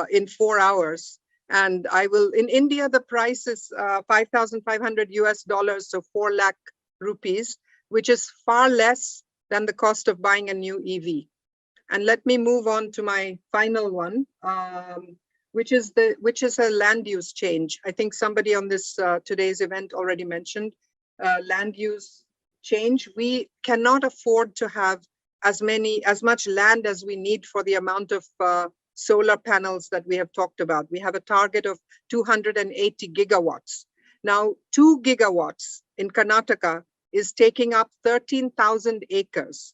in 4 hours. And I will, in India, the price is $5,500 US, so 4 lakh rupees, which is far less than the cost of buying a new EV. And let me move on to my final one, which is a land use change. I think somebody on this today's event already mentioned land use change. We cannot afford to have as much land as we need for the amount of solar panels that we have talked about. We have a target of 280 gigawatts. Now, 2 gigawatts in Karnataka is taking up 13,000 acres.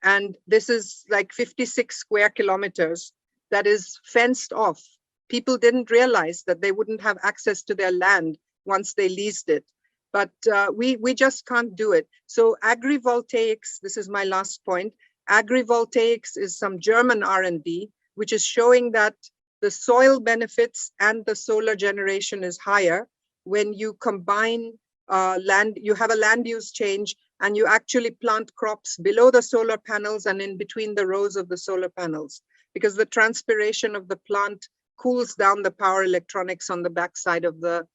And this is like 56 square kilometers that is fenced off. People didn't realize that they wouldn't have access to their land once they leased it. But we just can't do it. So agrivoltaics, this is my last point. Agrivoltaics is some German R&D, which is showing that the soil benefits and the solar generation is higher when you combine land, you have a land use change, and you actually plant crops below the solar panels and in between the rows of the solar panels, because the transpiration of the plant cools down the power electronics on the backside of the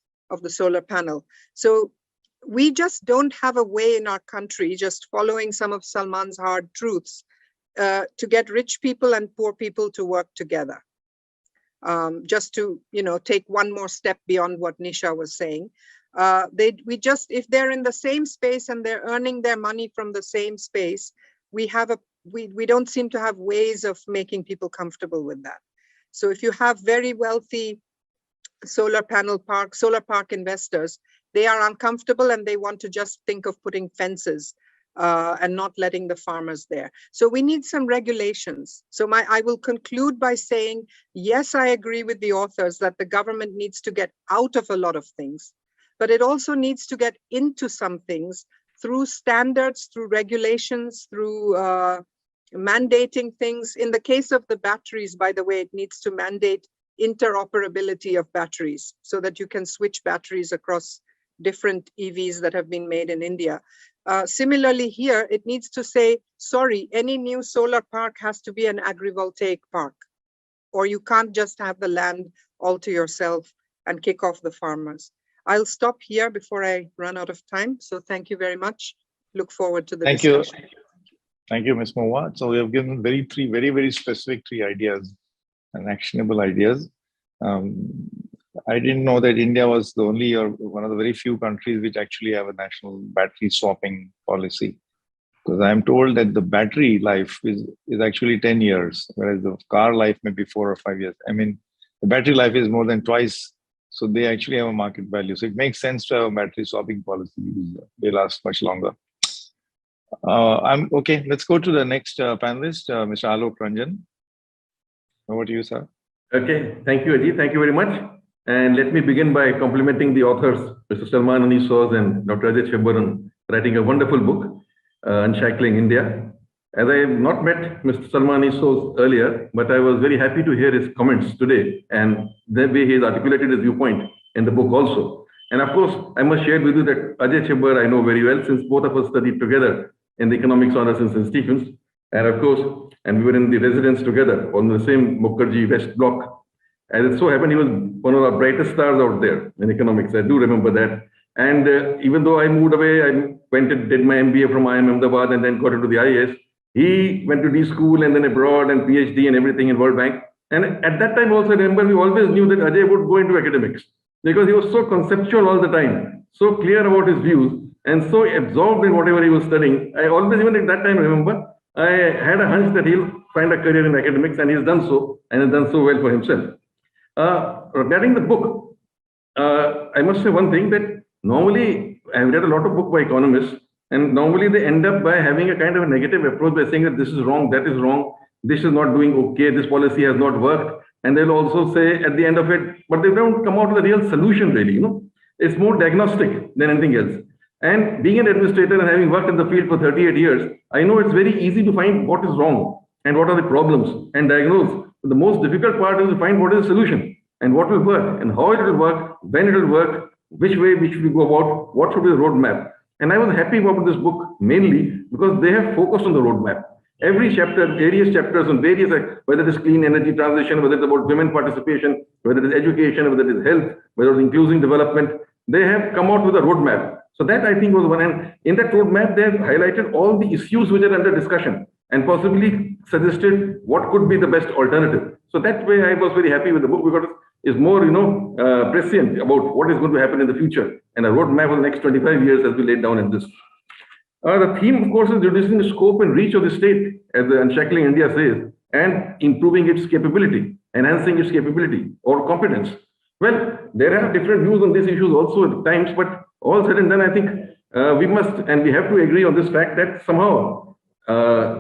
solar panel. So we just don't have a way in our country, just following some of Salman's hard truths, to get rich people and poor people to work together. Just to, take one more step beyond what Nisha was saying. If they're in the same space and they're earning their money from the same space, we don't seem to have ways of making people comfortable with that. So if you have very wealthy solar park investors, they are uncomfortable and they want to just think of putting fences and not letting the farmers there. So we need some regulations. So I will conclude by saying, yes, I agree with the authors that the government needs to get out of a lot of things, but it also needs to get into some things through standards, through regulations, through mandating things. In the case of the batteries, by the way, it needs to mandate interoperability of batteries so that you can switch batteries across different EVs that have been made in India. Similarly here, it needs to say, sorry, any new solar park has to be an agrivoltaic park, or you can't just have the land all to yourself and kick off the farmers. I'll stop here before I run out of time. So thank you very much. Look forward to the discussion. Thank you, Ms. Mowa. So we have given three very specific ideas and actionable ideas. I didn't know that India was the only or one of the very few countries which actually have a national battery swapping policy. Because I am told that the battery life is actually 10 years, whereas the car life may be 4 or 5 years. I mean, the battery life is more than twice. So they actually have a market value. So it makes sense to have a battery swapping policy because they last much longer. Okay. Let's go to the next panelist, Mr. Alok Ranjan. Over to you, sir. Okay. Thank you, Ajit. Thank you very much. And let me begin by complimenting the authors, Mr. Salman Soz and Dr. Ajay Chebbaran, writing a wonderful book, Unshackling India. As I have not met Mr. Salman Soz earlier, but I was very happy to hear his comments today and the way he has articulated his viewpoint in the book also. And of course, I must share with you that Ajay Chebbar I know very well since both of us studied together in the Economics Honors in St. Stephen's. And of course, and we were in the residence together on the same Mukherjee West Block. And it so happened he was one of our brightest stars out there in economics. I do remember that. And even though I moved away, I went and did my MBA from IIM Ahmedabad and then got into the IAS. He went to D school and then abroad and PhD and everything in World Bank. And at that time also, I remember we always knew that Ajay would go into academics because he was so conceptual all the time, so clear about his views and so absorbed in whatever he was studying. I always, even at that time, remember, I had a hunch that he'll find a career in academics, and he's done so, and has done so well for himself. Regarding the book, I must say one thing, that normally I've read a lot of books by economists, and normally they end up by having a kind of a negative approach by saying that this is wrong, that is wrong, this is not doing okay, this policy has not worked, and they'll also say at the end of it, but they don't come out with a real solution really, It's more diagnostic than anything else. And being an administrator and having worked in the field for 38 years, I know it's very easy to find what is wrong and what are the problems and diagnose. But the most difficult part is to find what is the solution and what will work and how it will work, when it will work, which way we should go about, what should be the roadmap. And I was happy about this book mainly because they have focused on the roadmap. Every chapter, various chapters on various, whether it is clean energy transition, whether it's about women participation, whether it is education, whether it is health, whether it is inclusive development, they have come out with a roadmap. So that I think was one, and in that roadmap, they have highlighted all the issues which are under discussion and possibly suggested what could be the best alternative. So that way I was very happy with the book because it's more, prescient about what is going to happen in the future and a roadmap for the next 25 years as we laid down in this. The theme, of course, is reducing the scope and reach of the state, as the Unshackling India says, and improving its capability, enhancing its capability or competence. Well, there are different views on these issues also at times, but all said and done, I think we must and we have to agree on this fact that somehow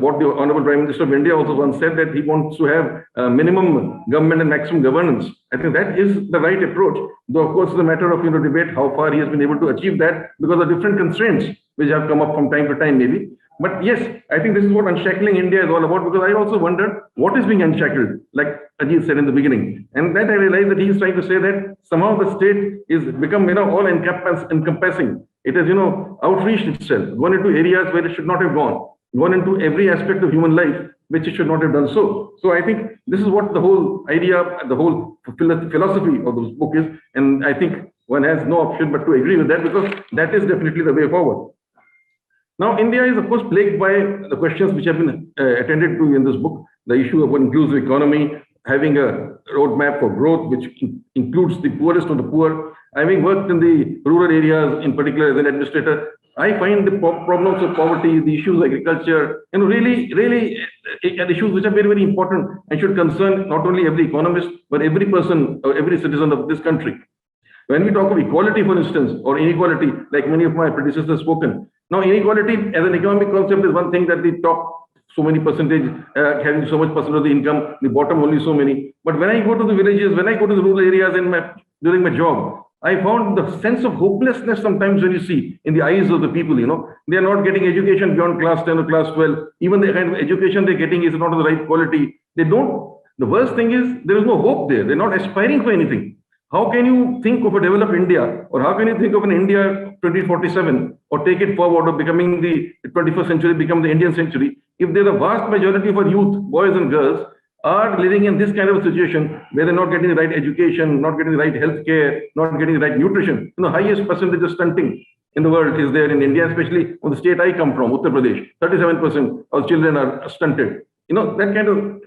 what the Honorable Prime Minister of India also once said, that he wants to have minimum government and maximum governance. I think that is the right approach, though of course it's a matter of debate how far he has been able to achieve that because of different constraints which have come up from time to time maybe. But yes, I think this is what Unshackling India is all about, because I also wondered what is being unshackled, like Ajit said in the beginning. And that I realized that he is trying to say that somehow the state is become all encompassing. It has outreached itself, gone into areas where it should not have gone into every aspect of human life which it should not have done so. So I think this is what the whole idea, the whole philosophy of this book is, and I think one has no option but to agree with that, because that is definitely the way forward. Now, India is, of course, plagued by the questions which have been attended to in this book. The issue of an inclusive economy, having a roadmap for growth, which includes the poorest of the poor. Having worked in the rural areas, in particular as an administrator, I find the problems of poverty, the issues of agriculture, really issues which are very, very important and should concern not only every economist, but every person or every citizen of this country. When we talk of equality, for instance, or inequality, like many of my predecessors have spoken. Now, inequality as an economic concept is one thing, that the top so many percentage, having so much percent of the income, the bottom only so many. But when I go to the villages, when I go to the rural areas during my job, I found the sense of hopelessness sometimes when you see in the eyes of the people, they are not getting education beyond class 10 or class 12. Even the kind of education they're getting is not of the right quality. The worst thing is there is no hope there. They're not aspiring for anything. How can you think of a developed India, or how can you think of an India 2047, or take it forward, or becoming the 21st century, become the Indian century, if there's a vast majority of our youth, boys and girls, are living in this kind of a situation where they're not getting the right education, not getting the right health care, not getting the right nutrition. The highest percentage of stunting in the world is there in India, especially on the state I come from, Uttar Pradesh. 37% of children are stunted. That kind of,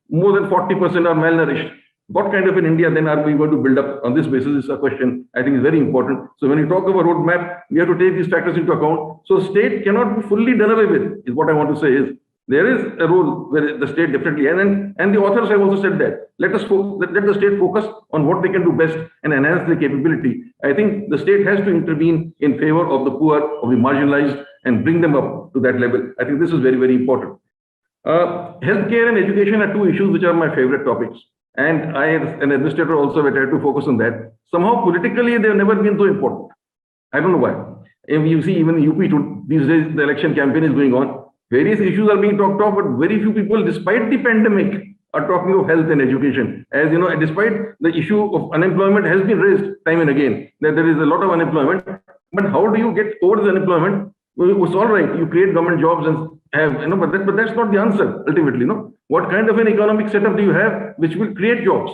more than 40% are malnourished. What kind of an India then are we going to build up on this basis is a question I think is very important. So when we talk of a roadmap, we have to take these factors into account. So state cannot be fully done away with, is what I want to say is. There is a role where the state definitely, and the authors have also said that. Let the state focus on what they can do best and enhance their capability. I think the state has to intervene in favor of the poor, of the marginalized, and bring them up to that level. I think this is very, very important. Healthcare and education are two issues which are my favorite topics. And I, as an administrator, also I tried to focus on that. Somehow, politically, they have never been so important. I don't know why. If you see, even in UP these days, the election campaign is going on. Various issues are being talked of, but very few people, despite the pandemic, are talking of health and education. As you know, despite the issue of unemployment has been raised time and again, that there is a lot of unemployment. But how do you get over the unemployment? Well, it's all right. You create government jobs and have, but that's not the answer ultimately. What kind of an economic setup do you have which will create jobs,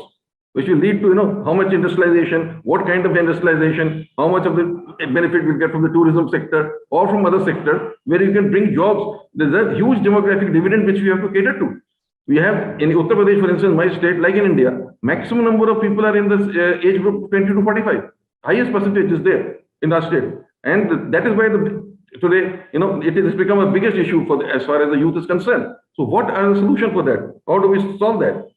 which will lead to, how much industrialization, what kind of industrialization, how much of the benefit we'll get from the tourism sector or from other sectors where you can bring jobs. There's a huge demographic dividend which we have to cater to. We have in Uttar Pradesh, for instance, my state, like in India, maximum number of people are in this age group 20 to 45. Highest percentage is there in our state. And that is why today, it has become a biggest issue as far as the youth is concerned. So what are the solutions for that? How do we solve that?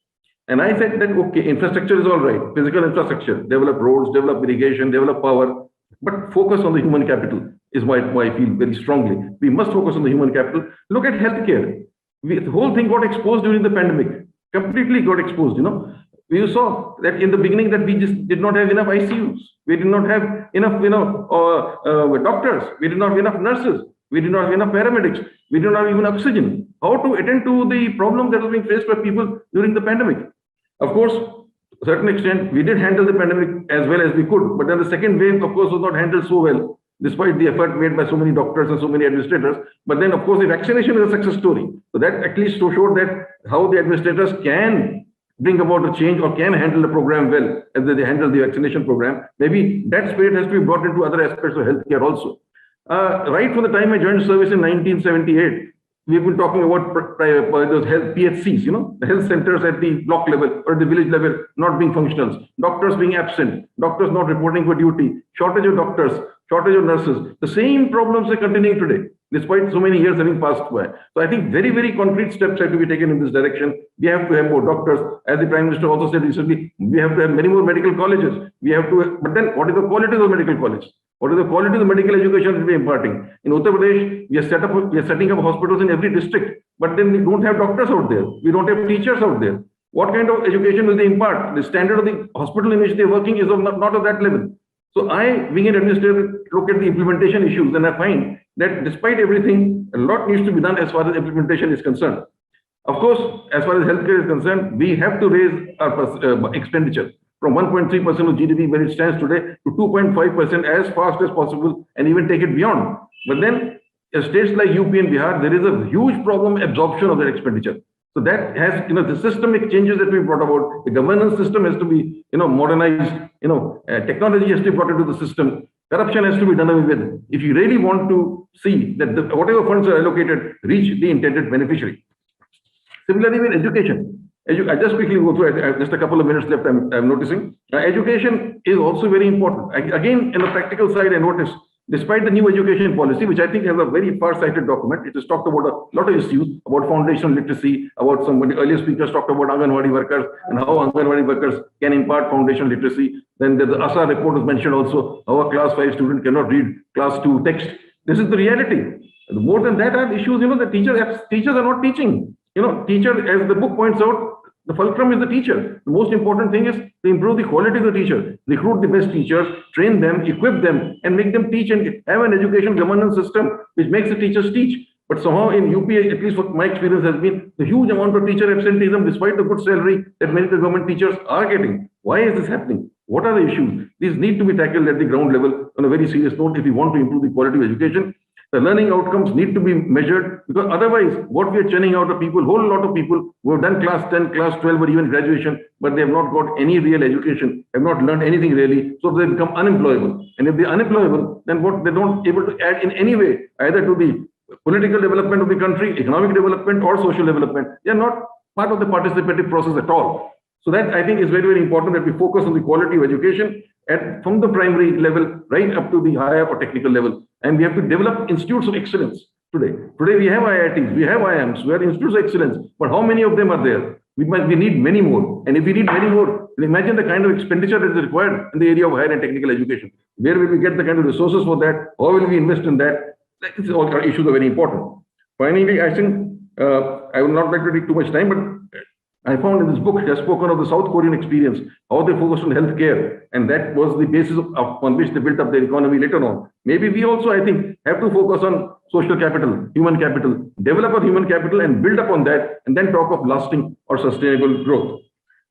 And I said that, okay, infrastructure is all right, physical infrastructure, develop roads, develop irrigation, develop power, but focus on the human capital is why I feel very strongly. We must focus on the human capital. Look at healthcare. The whole thing got exposed during the pandemic, completely got exposed, We saw that in the beginning that we just did not have enough ICUs. We did not have enough, doctors. We did not have enough nurses. We did not have enough paramedics. We did not have even oxygen. How to attend to the problem that was being faced by people during the pandemic? Of course, to a certain extent, we did handle the pandemic as well as we could. But then the second wave, of course, was not handled so well, despite the effort made by so many doctors and so many administrators. But then, of course, the vaccination is a success story. So that at least showed that how the administrators can bring about a change or can handle the program well as they handle the vaccination program. Maybe that spirit has to be brought into other aspects of healthcare also. Right from the time I joined service in 1978, we've been talking about those health PHCs, the health centers at the block level or the village level not being functional, doctors being absent, doctors not reporting for duty, shortage of doctors, shortage of nurses. The same problems are continuing today, despite so many years having passed by. So I think very, very concrete steps have to be taken in this direction. We have to have more doctors. As the Prime Minister also said recently, we have to have many more medical colleges. We have to, but then what is the quality of the medical college? What is the quality of the medical education that we are imparting? In Uttar Pradesh, we are setting up hospitals in every district, but then we don't have doctors out there. We don't have teachers out there. What kind of education will they impart? The standard of the hospital in which they are working is not of that level. So I, being an administrator, look at the implementation issues and I find that despite everything, a lot needs to be done as far as implementation is concerned. Of course, as far as healthcare is concerned, we have to raise our expenditure from 1.3% of GDP where it stands today to 2.5% as fast as possible and even take it beyond. But then states like UP and Bihar, there is a huge problem absorption of that expenditure. So that has, the systemic changes that we brought about, the governance system has to be, modernized, technology has to be brought into the system. Corruption has to be done away with if you really want to see that whatever funds are allocated reach the intended beneficiary. Similarly, with education, I just quickly go through, just a couple of minutes left, I'm noticing. Education is also very important. Again, in the practical side, I notice, despite the new education policy, which I think has a very far-sighted document, it has talked about a lot of issues, about foundational literacy, about some of the earlier speakers talked about Anganwadi workers and how Anganwadi workers can impart foundational literacy. Then the ASA report was mentioned also, how a class 5 student cannot read class 2 text. This is the reality. More than that are issues, the teachers are not teaching. Teacher, as the book points out, the fulcrum is the teacher. The most important thing is to improve the quality of the teacher, recruit the best teachers, train them, equip them, and make them teach and have an education governance system which makes the teachers teach. But somehow in UP, at least what my experience has been, the huge amount of teacher absenteeism, despite the good salary that many of the government teachers are getting. Why is this happening? What are the issues? These need to be tackled at the ground level on a very serious note if we want to improve the quality of education. The learning outcomes need to be measured, because otherwise what we are churning out of people, whole lot of people who have done class 10, class 12 or even graduation, but they have not got any real education, have not learned anything really, so they become unemployable. And if they're unemployable, then what they don't able to add in any way, either to the political development of the country, economic development or social development, they are not part of the participative process at all. So that I think is very, very important that we focus on the quality of education from the primary level right up to the higher or technical level. And we have to develop institutes of excellence today. Today we have IITs, we have IIMs, we have institutes of excellence, but how many of them are there? We need many more. And if we need many more, imagine the kind of expenditure that is required in the area of higher and technical education. Where will we get the kind of resources for that? How will we invest in that? These all issues are very important. Finally, I think I would not like to take too much time, but I found in this book, he has spoken of the South Korean experience, how they focused on healthcare, and that was the basis on which they built up their economy later on. Maybe we also, I think, have to focus on social capital, human capital, develop our human capital and build up on that, and then talk of lasting or sustainable growth.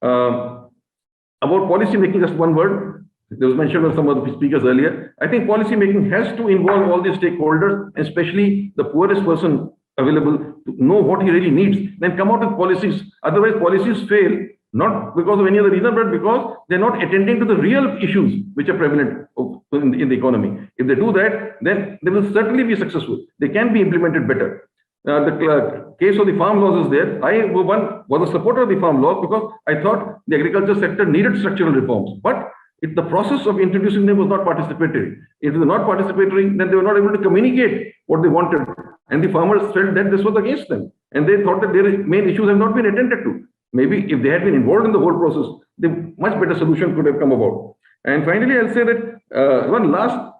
About policy making, just one word. There was mentioned by some of the speakers earlier. I think policy making has to involve all the stakeholders, especially the poorest person available, to know what he really needs, then come out with policies. Otherwise, policies fail, not because of any other reason, but because they're not attending to the real issues which are prevalent in the economy. If they do that, then they will certainly be successful. They can be implemented better. The case of the farm laws is there. I was a supporter of the farm laws because I thought the agriculture sector needed structural reforms. But the process of introducing them was not participatory. If they were not participatory, then they were not able to communicate what they wanted. And the farmers felt that this was against them. And they thought that their main issues have not been attended to. Maybe if they had been involved in the whole process, the much better solution could have come about. And finally, I'll say that one last,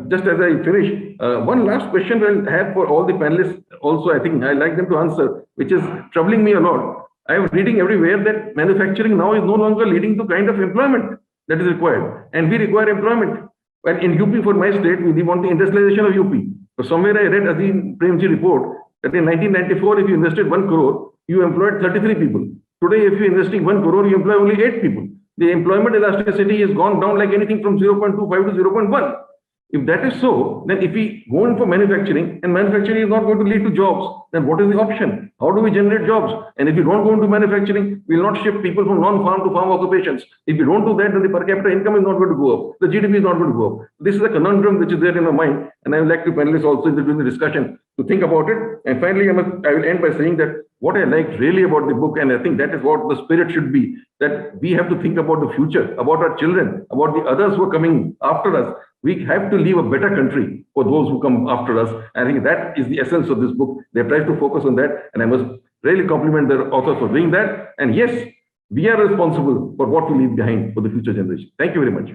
just as I finish, one last question I'll have for all the panelists. Also, I think I like them to answer, which is troubling me a lot. I am reading everywhere that manufacturing now is no longer leading to kind of employment that is required. And we require employment. And in UP, for my state, we want the industrialization of UP. So somewhere I read Azim Premji report that in 1994, if you invested 1 crore, you employed 33 people. Today, if you're investing 1 crore, you employ only 8 people. The employment elasticity has gone down like anything from 0.25 to 0.1. If that is so, then if we go in for manufacturing and manufacturing is not going to lead to jobs, then what is the option? How do we generate jobs? And if we don't go into manufacturing, we will not shift people from non-farm to farm occupations. If we don't do that, then the per capita income is not going to go up. The GDP is not going to go up. This is a conundrum which is there in my mind. And I would like to panelists also during the discussion to think about it. And finally, I will end by saying that what I like really about the book, and I think that is what the spirit should be, that we have to think about the future, about our children, about the others who are coming after us. We have to leave a better country for those who come after us. I think that is the essence of this book. They try to focus on that, and I must really compliment the author for doing that. And yes, we are responsible for what we leave behind for the future generation. Thank you very much.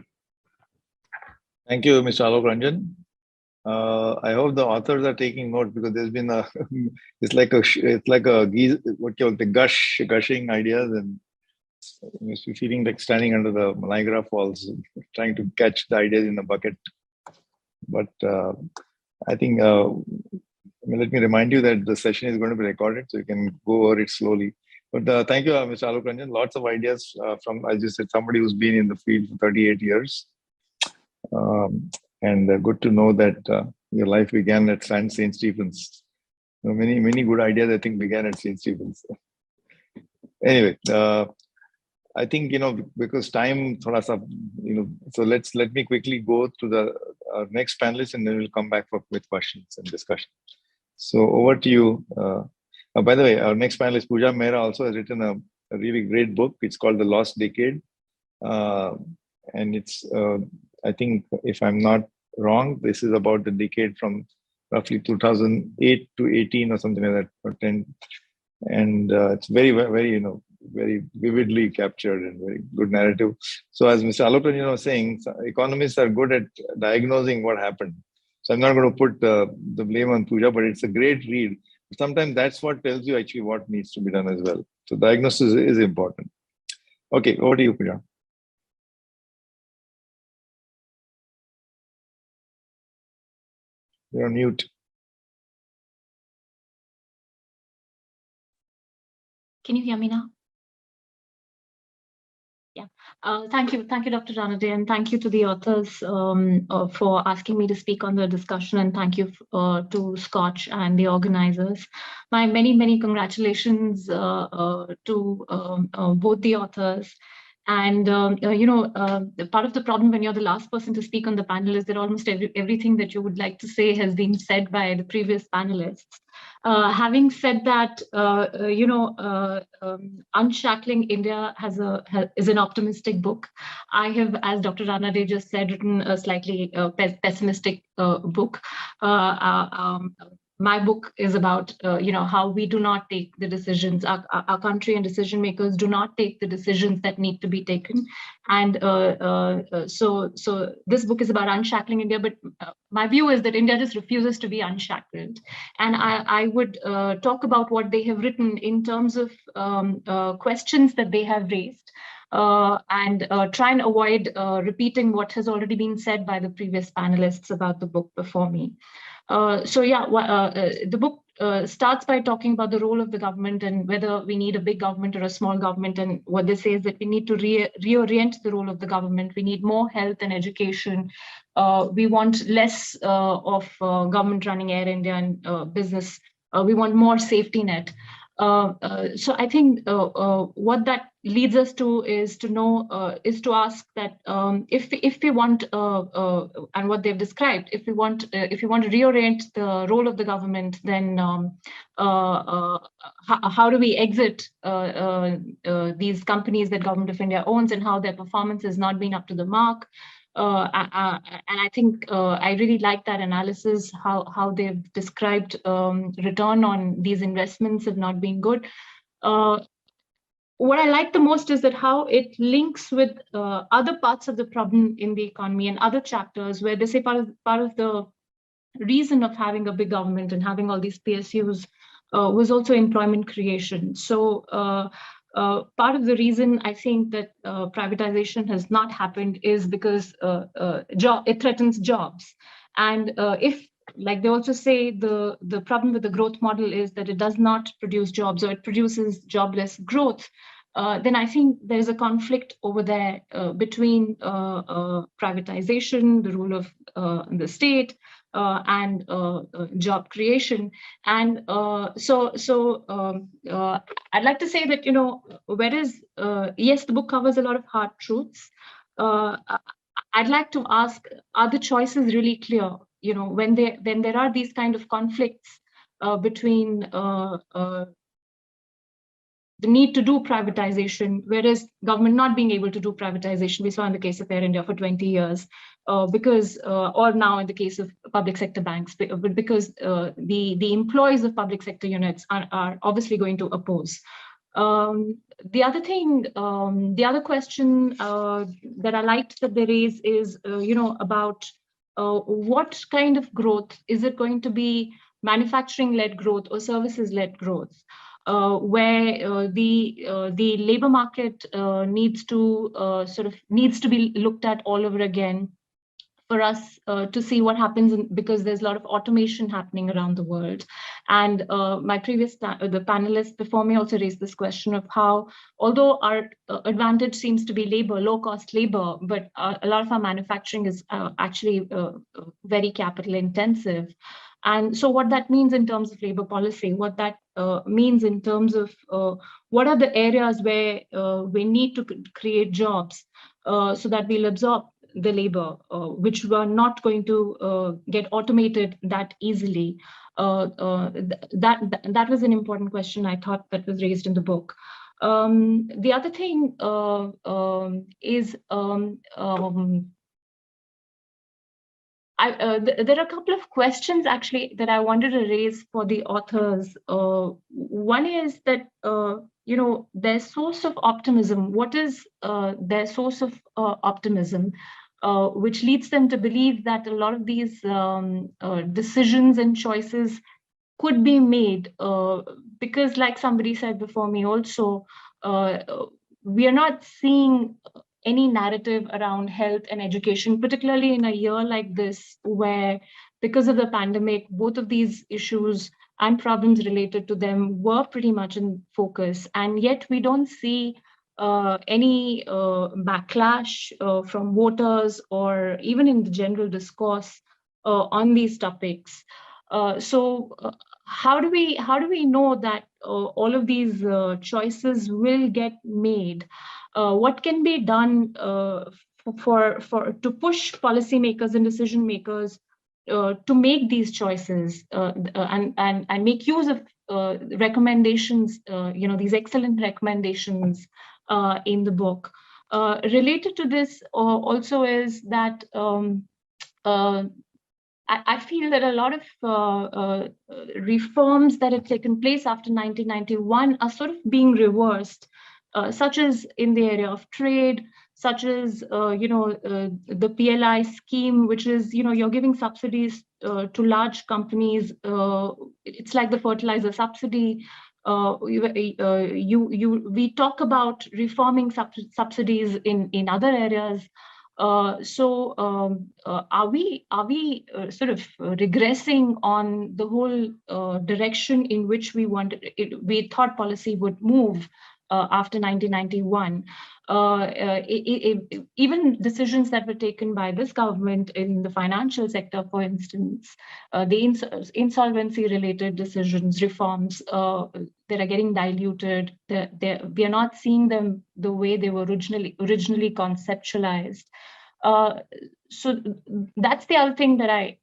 Thank you, Mr. Alok Ranjan. I hope the authors are taking note, because there's been a it's like a gushing ideas, and you must be feeling like standing under the Niagara Falls, trying to catch the ideas in a bucket. But I think, let me remind you that the session is going to be recorded, so you can go over it slowly. But thank you, Mr. Alok Ranjan. Lots of ideas from, as you said, somebody who's been in the field for 38 years. And good to know that your life began at St. Stephen's. Many good ideas, I think, began at St. Stephen's. Anyway, I think, because time, so let me quickly go to our next panelist, and then we'll come back with questions and discussion. So over to you. By the way, our next panelist, Pooja Mehra, also has written a really great book. It's called The Lost Decade. And it's, I think, if I'm not wrong, this is about the decade from roughly 2008 to 18 or something like that, or 10. And it's very, very, very vividly captured and very good narrative. So as Mr. Alokranjan was saying, economists are good at diagnosing what happened. So I'm not going to put the blame on Pooja, but it's a great read. Sometimes that's what tells you actually what needs to be done as well. So diagnosis is important. Okay, over to you, Pooja. You're on mute. Can you hear me now? Yeah. Thank you, Dr. Ranade, and thank you to the authors for asking me to speak on the discussion, and thank you to SKOCH and the organizers. My many congratulations to both the authors. And part of the problem when you're the last person to speak on the panel is that almost everything that you would like to say has been said by the previous panelists. Having said that, Unshackling India is an optimistic book. I have, as Dr. Ranade just said, written a slightly pessimistic book. My book is about, how we do not take the decisions. Our country and decision makers do not take the decisions that need to be taken. And so this book is about unshackling India, but my view is that India just refuses to be unshackled. And I would talk about what they have written in terms of questions that they have raised. And try and avoid repeating what has already been said by the previous panelists about the book before me. The book starts by talking about the role of the government and whether we need a big government or a small government. And what they say is that we need to reorient the role of the government. We need more health and education. We want less of government running Air India and business. We want more safety net. So I think what that leads us to is to ask that if we want and what they've described, if we want to reorient the role of the government, then how do we exit these companies that Government of India owns and how their performance has not been up to the mark? And I think I really like that analysis, how they've described return on these investments have not been good. What I like the most is that how it links with other parts of the problem in the economy and other chapters where they say part of the reason of having a big government and having all these PSUs was also employment creation. So part of the reason I think that privatization has not happened is because it threatens jobs. And if, like they also say, the problem with the growth model is that it does not produce jobs or it produces jobless growth, then I think there's a conflict over there between privatization, the role of the state, and job creation. And I'd like to say that, whereas, yes, the book covers a lot of hard truths, I'd like to ask, are the choices really clear? When there are these kind of conflicts between the need to do privatization, whereas government not being able to do privatization. We saw in the case of Air India for 20 years, because, or now in the case of public sector banks, but because the employees of public sector units are obviously going to oppose. The other thing, the other question that I liked that they raise is, about what kind of growth, is it going to be manufacturing-led growth or services-led growth? Where the labor market needs to be looked at all over again for us to see what happens, because there's a lot of automation happening around the world. And the panelists before me also raised this question of how, although our advantage seems to be labor, low-cost labor, but a lot of our manufacturing is actually very capital intensive. And so what that means in terms of labor policy, what that means in terms of what are the areas where we need to create jobs so that we'll absorb the labor, which were not going to get automated that easily. That was an important question I thought that was raised in the book. The other thing is there are a couple of questions actually that I wanted to raise for the authors. One is that their source of optimism. What is their source of optimism, which leads them to believe that a lot of these decisions and choices could be made? Because, like somebody said before me, also we are not seeing any narrative around health and education, particularly in a year like this, where because of the pandemic, both of these issues and problems related to them were pretty much in focus. And yet we don't see any backlash from voters or even in the general discourse on these topics. So how do we know that all of these choices will get made? What can be done to push policymakers and decision makers to make these choices and make use of recommendations, these excellent recommendations in the book. Related to this also is that I feel that a lot of reforms that have taken place after 1991 are sort of being reversed, such as in the area of trade, such as the PLI scheme, which is you're giving subsidies to large companies. It's like the fertilizer subsidy. We talk about reforming subsidies in other areas. So are we sort of regressing on the whole direction in which we thought policy would move after 1991? Even decisions that were taken by this government in the financial sector, for instance, the insolvency-related decisions, reforms, that are getting diluted. We are not seeing them the way they were originally conceptualized. So that's the other thing that I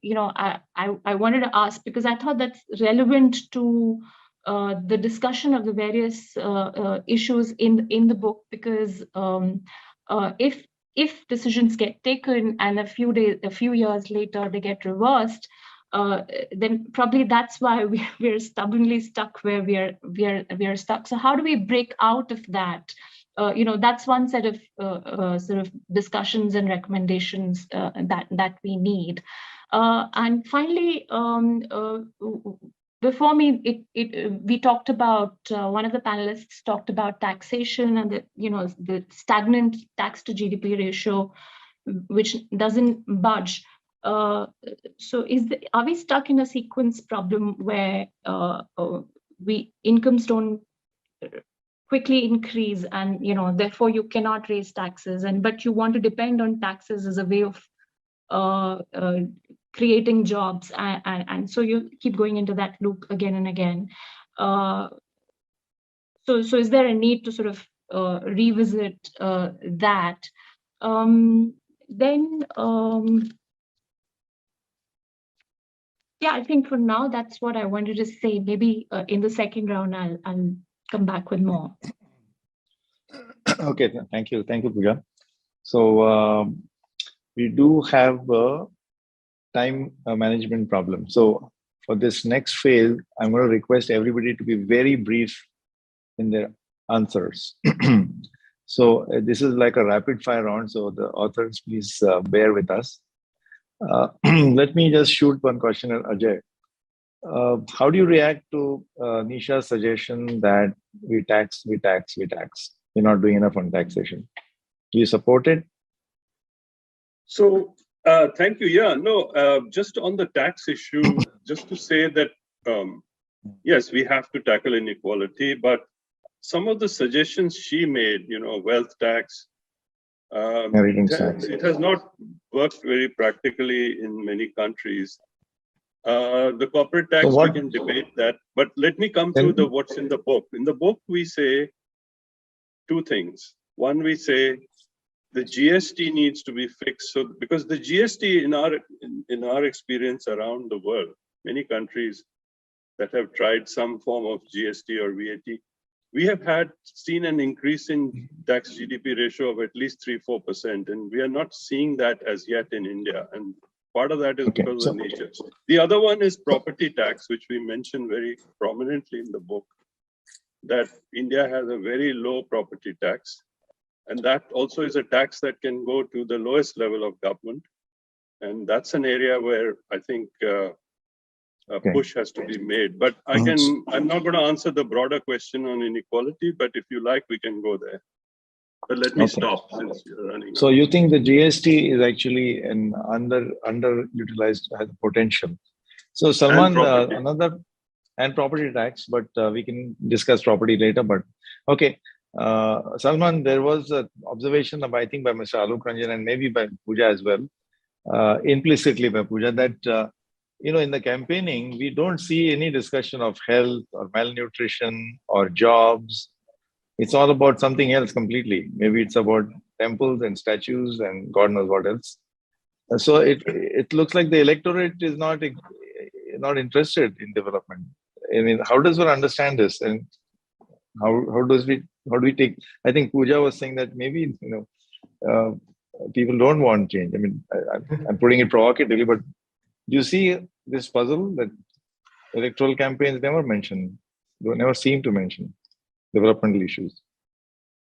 wanted to ask, because I thought that's relevant to the discussion of the various issues in the book, because if decisions get taken and a few years later they get reversed, then probably that's why we're stubbornly stuck where we are stuck. So how do we break out of that? That's one set of sort of discussions and recommendations that we need. And finally, before me, we talked about, one of the panelists talked about taxation and the stagnant tax to GDP ratio, which doesn't budge. So are we stuck in a sequence problem where incomes don't quickly increase, and therefore you cannot raise taxes, but you want to depend on taxes as a way of creating jobs, and so you keep going into that loop again and again. So is there a need to sort of revisit that? Yeah, I think for now that's what I wanted to say. Maybe in the second round I'll come back with more. Okay, thank you, Pooja. So we do have a time management problem. So for this next phase, I'm going to request everybody to be very brief in their answers. So this is like a rapid fire round. So the authors, please bear with us. Let me just shoot one question at Ajay. How do you react to Nisha's suggestion that we tax? We're not doing enough on taxation. Do you support it? So thank you. Yeah, no, just on the tax issue, just to say that, yes, we have to tackle inequality, but some of the suggestions she made, wealth tax, it has not worked very practically in many countries. The corporate tax, we can debate that, but let me come to what's in the book. In the book, we say two things. One, we say the GST needs to be fixed. So because the GST in our experience around the world, many countries that have tried some form of GST or VAT, we have seen an increase in tax GDP ratio of at least 3-4%, and we are not seeing that as yet in India. And part of that is because of the nature. The other one is property tax, which we mentioned very prominently in the book, that India has a very low property tax. And that also is a tax that can go to the lowest level of government. And that's an area where I think a push has to be made. But I'm not going to answer the broader question on inequality, but if you like, we can go there. But let me stop since you're running. So you think the GST is actually an underutilized potential. So Salman, and property tax, but we can discuss property later. But okay, Salman, there was an observation of, I think, by Mr. Alok Ranjan and maybe by Pooja as well, implicitly by Pooja, that in the campaigning, we don't see any discussion of health or malnutrition or jobs. It's all about something else completely. Maybe it's about temples and statues and God knows what else. So it looks like the electorate is not interested in development. I mean, how does one understand this? And how do we take? I think Pooja was saying that maybe people don't want change. I mean, I'm putting it provocatively, but do you see this puzzle that electoral campaigns never seem to mention developmental issues?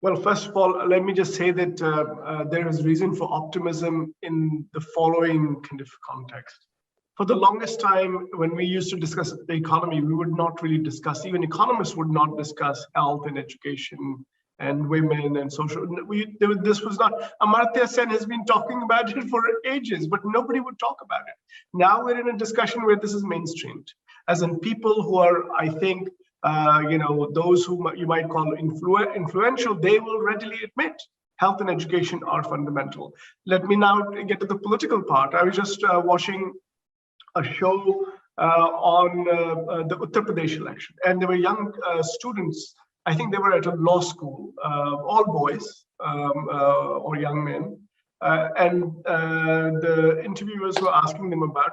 Well, first of all, let me just say that there is reason for optimism in the following kind of context. For the longest time, when we used to discuss the economy, we would not really discuss, even economists would not discuss health and education and women and social. This was not, Amartya Sen has been talking about it for ages, but nobody would talk about it. Now we're in a discussion where this is mainstreamed, as in people who are, I think, those who you might call influential, they will readily admit health and education are fundamental. Let me now get to the political part. I was just watching a show on the Uttar Pradesh election, and there were young students. I think they were at a law school, all boys or young men, and the interviewers were asking them about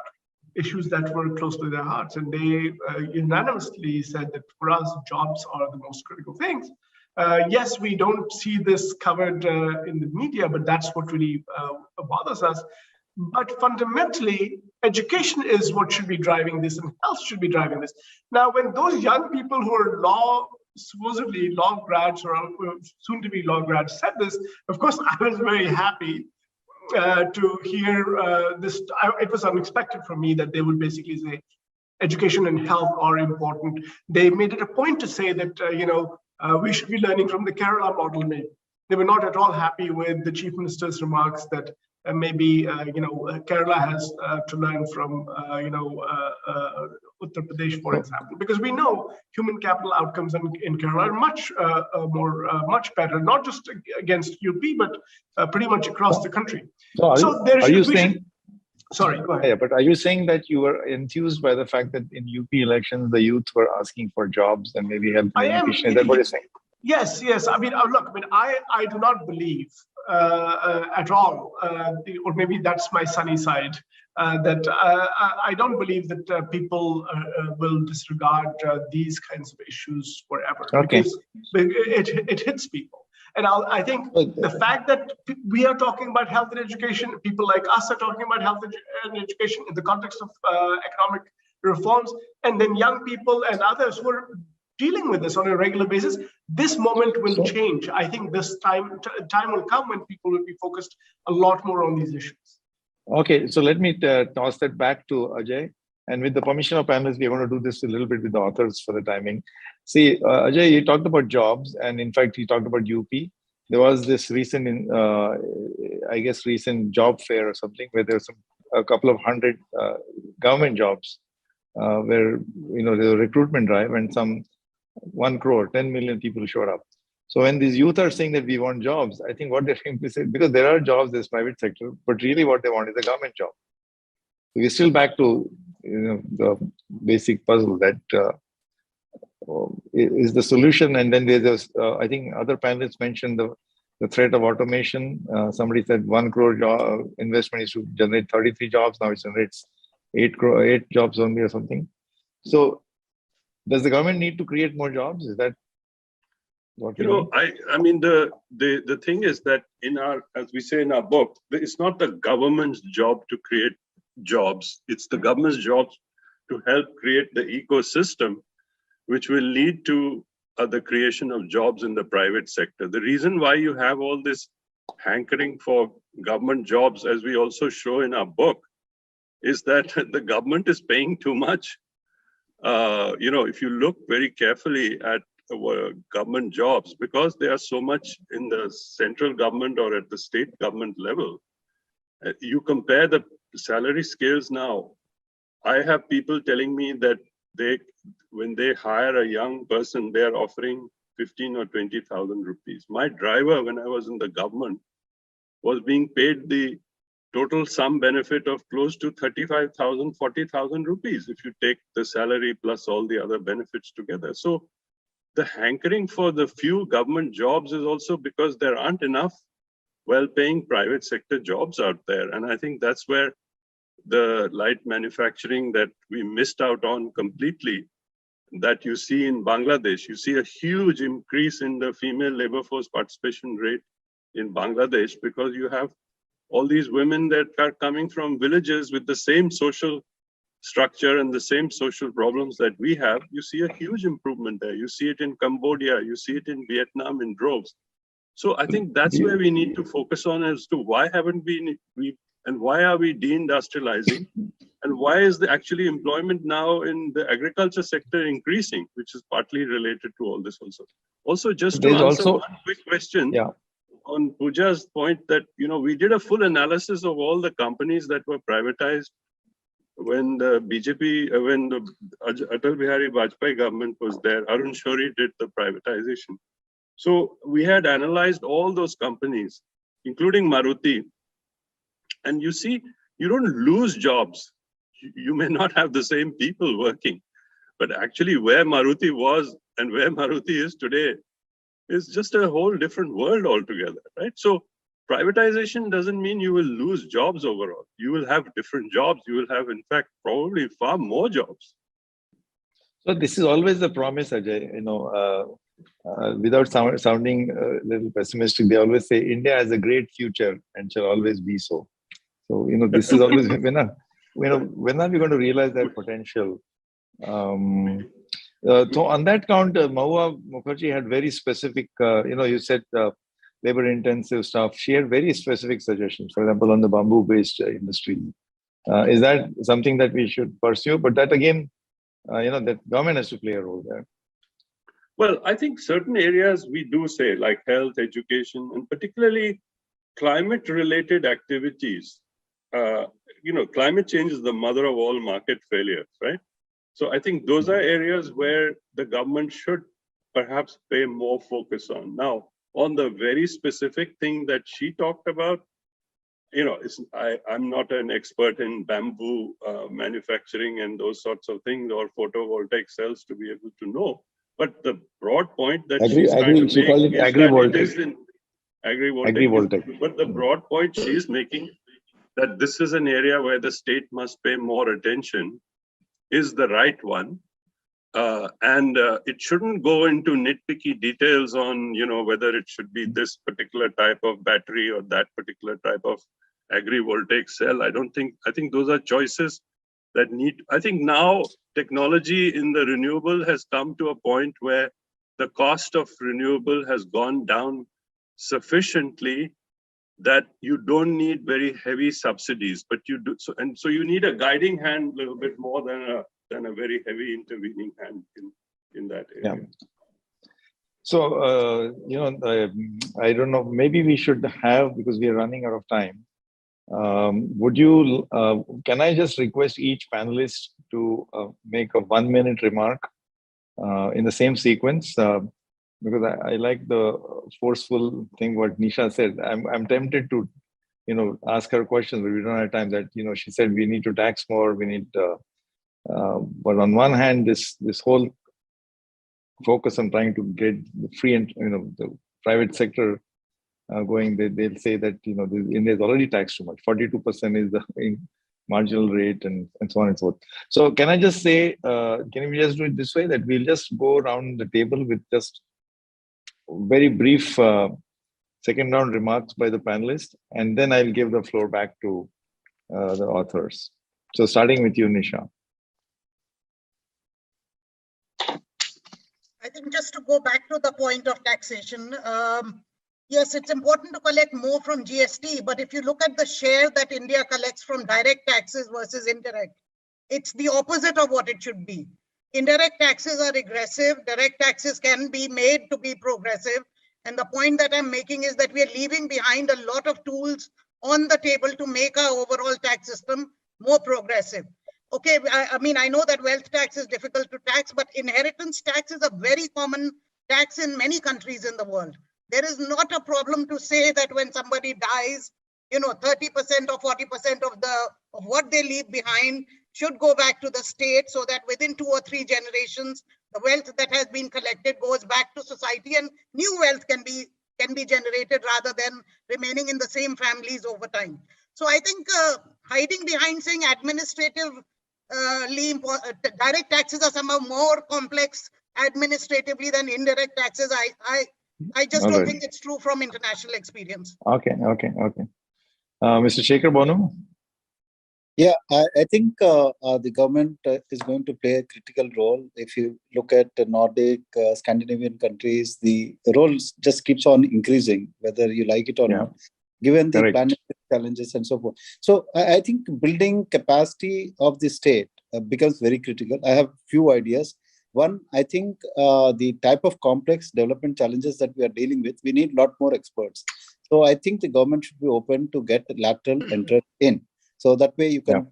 issues that were close to their hearts, and they unanimously said that for us, jobs are the most critical things. Yes, we don't see this covered in the media, but that's what really bothers us. But fundamentally, education is what should be driving this, and health should be driving this. Now, when those young people who are supposedly law grads or soon to be law grads said this, of course, I was very happy to hear this. It was unexpected for me that they would basically say education and health are important. They made it a point to say that, we should be learning from the Kerala model. They were not at all happy with the chief minister's remarks that maybe Kerala has to learn from Uttar Pradesh, for example, because we know human capital outcomes in Kerala are much better, not just against UP, but pretty much across the country. Sorry, go ahead. Yeah, but are you saying that you were enthused by the fact that in UP elections the youth were asking for jobs and maybe health and education? Is that what you're saying? Yes. I mean, look. I do not believe at all, or maybe that's my sunny side. That I don't believe that people will disregard these kinds of issues forever, because it hits people. And I think the fact that we are talking about health and education, people like us are talking about health and education in the context of economic reforms, and then young people and others who are dealing with this on a regular basis, this moment will change. I think this time will come when people will be focused a lot more on these issues. Okay, so let me toss that back to Ajay. And with the permission of panelists, we're going to do this a little bit with the authors for the timing. See, Ajay, you talked about jobs, and in fact, you talked about UP. There was this recent, recent job fair or something where there's a couple of hundred government jobs where there was a recruitment drive, and some 1 crore, 10 million people showed up. So when these youth are saying that we want jobs, I think what they're implicit, because there are jobs, there's private sector, but really what they want is a government job. So we're still back to the basic puzzle that is the solution. And then there's, I think other panelists mentioned the threat of automation. Somebody said 1 crore job investment is to generate 33 jobs. Now it generates 8 jobs only or something. So does the government need to create more jobs? Is that what you know? I mean, the thing is that in our, as we say in our book, it's not the government's job to create jobs. It's the government's job to help create the ecosystem which will lead to the creation of jobs in the private sector. The reason why you have all this hankering for government jobs, as we also show in our book, is that the government is paying too much. You know, if you look very carefully at government jobs, because they are so much in the central government or at the state government level, you compare the salary scales now. I have people telling me that when they hire a young person, they are offering 15 or 20,000 rupees. My driver, when I was in the government, was being paid the total sum benefit of close to 35,000, 40,000 rupees if you take the salary plus all the other benefits together. So the hankering for the few government jobs is also because there aren't enough well-paying private sector jobs out there. And I think that's where the light manufacturing that we missed out on completely, that you see in Bangladesh. You see a huge increase in the female labor force participation rate in Bangladesh because you have all these women that are coming from villages with the same social structure and the same social problems that we have. You see a huge improvement there. You see it in Cambodia, you see it in Vietnam in droves. So I think that's where we need to focus on as to why haven't we and why are we deindustrializing, and why is the actually employment now in the agriculture sector increasing, which is partly related to all this also. Also, just to answer one quick question on Pooja's point that, you know, we did a full analysis of all the companies that were privatized when the BJP, when the Atal Bihari Vajpayee government was there. Arun Shourie did the privatization. So we had analyzed all those companies, including Maruti. And you see, you don't lose jobs. You may not have the same people working, but actually where Maruti was and where Maruti is today is just a whole different world altogether, right? So privatization doesn't mean you will lose jobs overall. You will have different jobs. You will have, in fact, probably far more jobs. So this is always the promise, Ajay, you know, without sounding a little pessimistic, they always say India has a great future and shall always be so. So, you know, this is always, when are we going to realize that potential? So on that count, Mahua Mukherjee had very specific, you know, you said labor intensive stuff. She had very specific suggestions, for example, on the bamboo-based industry. Is that something that we should pursue? But that again, you know, that government has to play a role there. Well, I think certain areas we do say, like health, education, and particularly climate-related activities. You know, climate change is the mother of all market failures, right? So I think those are areas where the government should perhaps pay more focus on. Now, on the very specific thing that she talked about, you know, I'm not an expert in bamboo manufacturing and those sorts of things or photovoltaic cells to be able to know. But the broad point that she's trying to make is that it is in agrivoltaic. But the broad point she's making, that this is an area where the state must pay more attention, is the right one. And it shouldn't go into nitpicky details on, you know, whether it should be this particular type of battery or that particular type of agrivoltaic cell. I think those are choices that need, I think now technology in the renewable has come to a point where the cost of renewable has gone down sufficiently that you don't need very heavy subsidies, but you do so, and so you need a guiding hand a little bit more than a very heavy intervening hand in that area. Yeah. So you know, I don't know. Maybe we should have, because we are running out of time. Would you? Can I just request each panelist to make a 1-minute remark in the same sequence? Because I like the forceful thing what Nisha said. I'm tempted to, you know, ask her questions, but we don't have time. That, you know, she said we need to tax more. We need, but on one hand, this whole focus on trying to get the free and, you know, the private sector going, they'll say that, India is already taxed too much. 42% is the marginal rate and so on and so forth. So can I just say, can we just do it this way, that we'll just go around the table with just very brief second round remarks by the panelists, and then I'll give the floor back to the authors. So starting with you, Nisha. I think just to go back to the point of taxation, yes, it's important to collect more from GST, but if you look at the share that India collects from direct taxes versus indirect, it's the opposite of what it should be. Indirect taxes are regressive, direct taxes can be made to be progressive. And the point that I'm making is that we are leaving behind a lot of tools on the table to make our overall tax system more progressive. Okay, I mean, I know that wealth tax is difficult to tax, but inheritance tax is a very common tax in many countries in the world. There is not a problem to say that when somebody dies, 30% or 40% of what they leave behind should go back to the state, so that within 2 or 3 generations, the wealth that has been collected goes back to society and new wealth can be generated rather than remaining in the same families over time. So I think hiding behind saying administratively direct taxes are somehow more complex administratively than indirect taxes, I just don't think it's true from international experience. Okay. Mr. Shekhar Bonu? Yeah, I think the government is going to play a critical role. If you look at the Nordic, Scandinavian countries, the role just keeps on increasing, whether you like it or not, given the planetary challenges and so forth. So I think building capacity of the state becomes very critical. I have few ideas. One, I think the type of complex development challenges that we are dealing with, we need a lot more experts. So I think the government should be open to get lateral interest in. So that way you can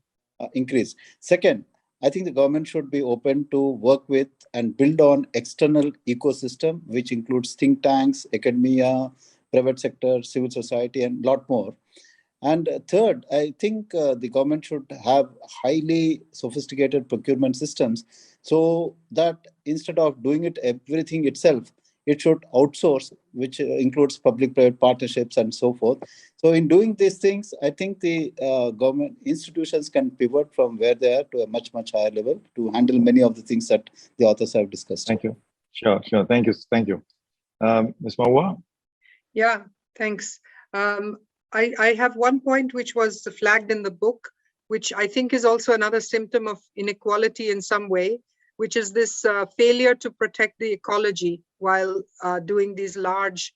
increase. Second, I think the government should be open to work with and build on external ecosystem, which includes think tanks, academia, private sector, civil society, and a lot more. And third, I think the government should have highly sophisticated procurement systems, so that instead of doing it everything itself, it should outsource, which includes public-private partnerships and so forth. So in doing these things, I think the government institutions can pivot from where they are to a much, much higher level to handle many of the things that the authors have discussed. Thank you. Sure. Thank you. Ms. Mahua? Yeah, thanks. I have one point which was flagged in the book, which I think is also another symptom of inequality in some way, which is this failure to protect the ecology while doing these large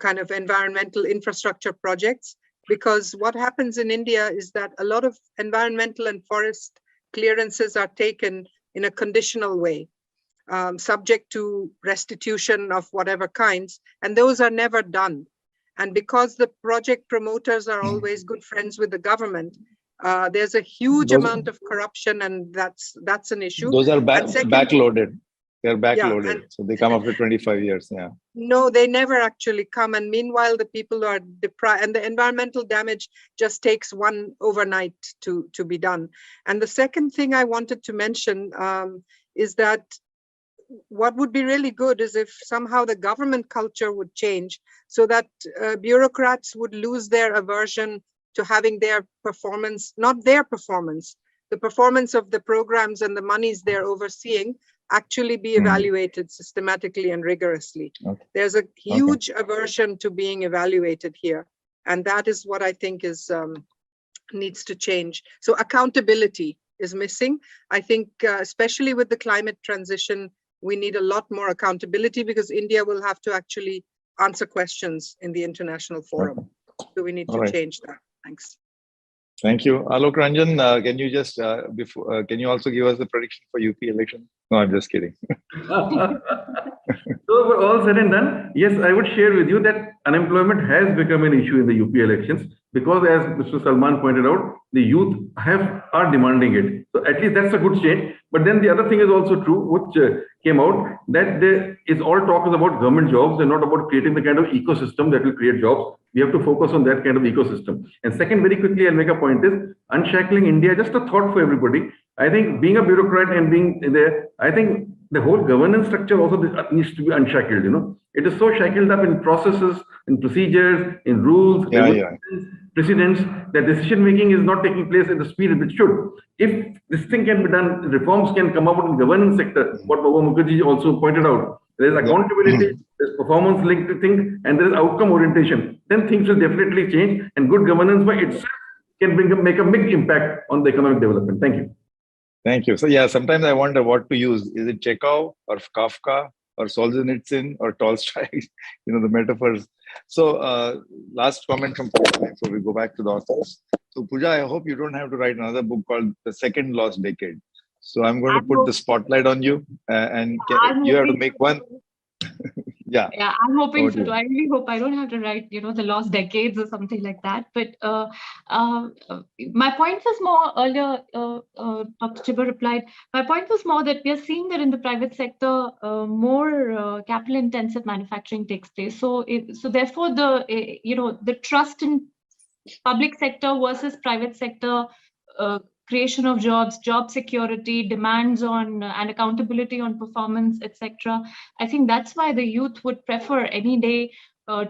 kind of environmental infrastructure projects. Because what happens in India is that a lot of environmental and forest clearances are taken in a conditional way, subject to restitution of whatever kinds, and those are never done. And because the project promoters are always good friends with the government, there's a huge amount of corruption, and that's an issue. Those are backloaded. They're backloaded, so they come after 25 years. Yeah. No, they never actually come, and meanwhile the people are deprived, and the environmental damage just takes one overnight to be done. And the second thing I wanted to mention is that what would be really good is if somehow the government culture would change, so that bureaucrats would lose their aversion to having their performance, not their performance, the performance of the programs and the monies they're overseeing actually be evaluated systematically and rigorously. There's a huge aversion to being evaluated here. And that is what I think is needs to change. So accountability is missing. I think especially with the climate transition, we need a lot more accountability, because India will have to actually answer questions in the international forum. So we need to change that. Thanks. Thank you. Alok Ranjan, can you just, can you also give us the prediction for UP election? No, I'm just kidding. So for all said and done, yes, I would share with you that unemployment has become an issue in the UP elections, because as Mr. Salman pointed out, the youth are demanding it. So at least that's a good change. But then the other thing is also true, which came out, that there is all talk is about government jobs and not about creating the kind of ecosystem that will create jobs. We have to focus on that kind of ecosystem. And second, very quickly, I'll make a point is unshackling India, just a thought for everybody. I think being a bureaucrat and being there, I think the whole governance structure also needs to be unshackled. It is so shackled up in processes, in procedures, in rules, precedents, that decision making is not taking place at the speed at which should. If this thing can be done, reforms can come out in the governance sector. What Baba Mukherjee also pointed out, there is accountability, there's performance linked thing, and there is outcome orientation. Then things will definitely change, and good governance by itself can make a big impact on the economic development. Thank you. Thank you. So yeah, sometimes I wonder what to use. Is it Chekhov or Kafka or Solzhenitsyn or Tolstoy? The metaphors. So last comment from Pooja before we go back to the authors. So Pooja, I hope you don't have to write another book called The Second Lost Decade. So I'm going to put the spotlight on you, and you have to make one. Yeah, I'm hoping so. I really hope I don't have to write, the lost decades or something like that. But my point was more earlier, Dr. Chibber replied, my point was more that we are seeing that in the private sector, more capital-intensive manufacturing takes place. So therefore, the trust in public sector versus private sector creation of jobs, job security, demands on and accountability on performance, etc. I think that's why the youth would prefer any day for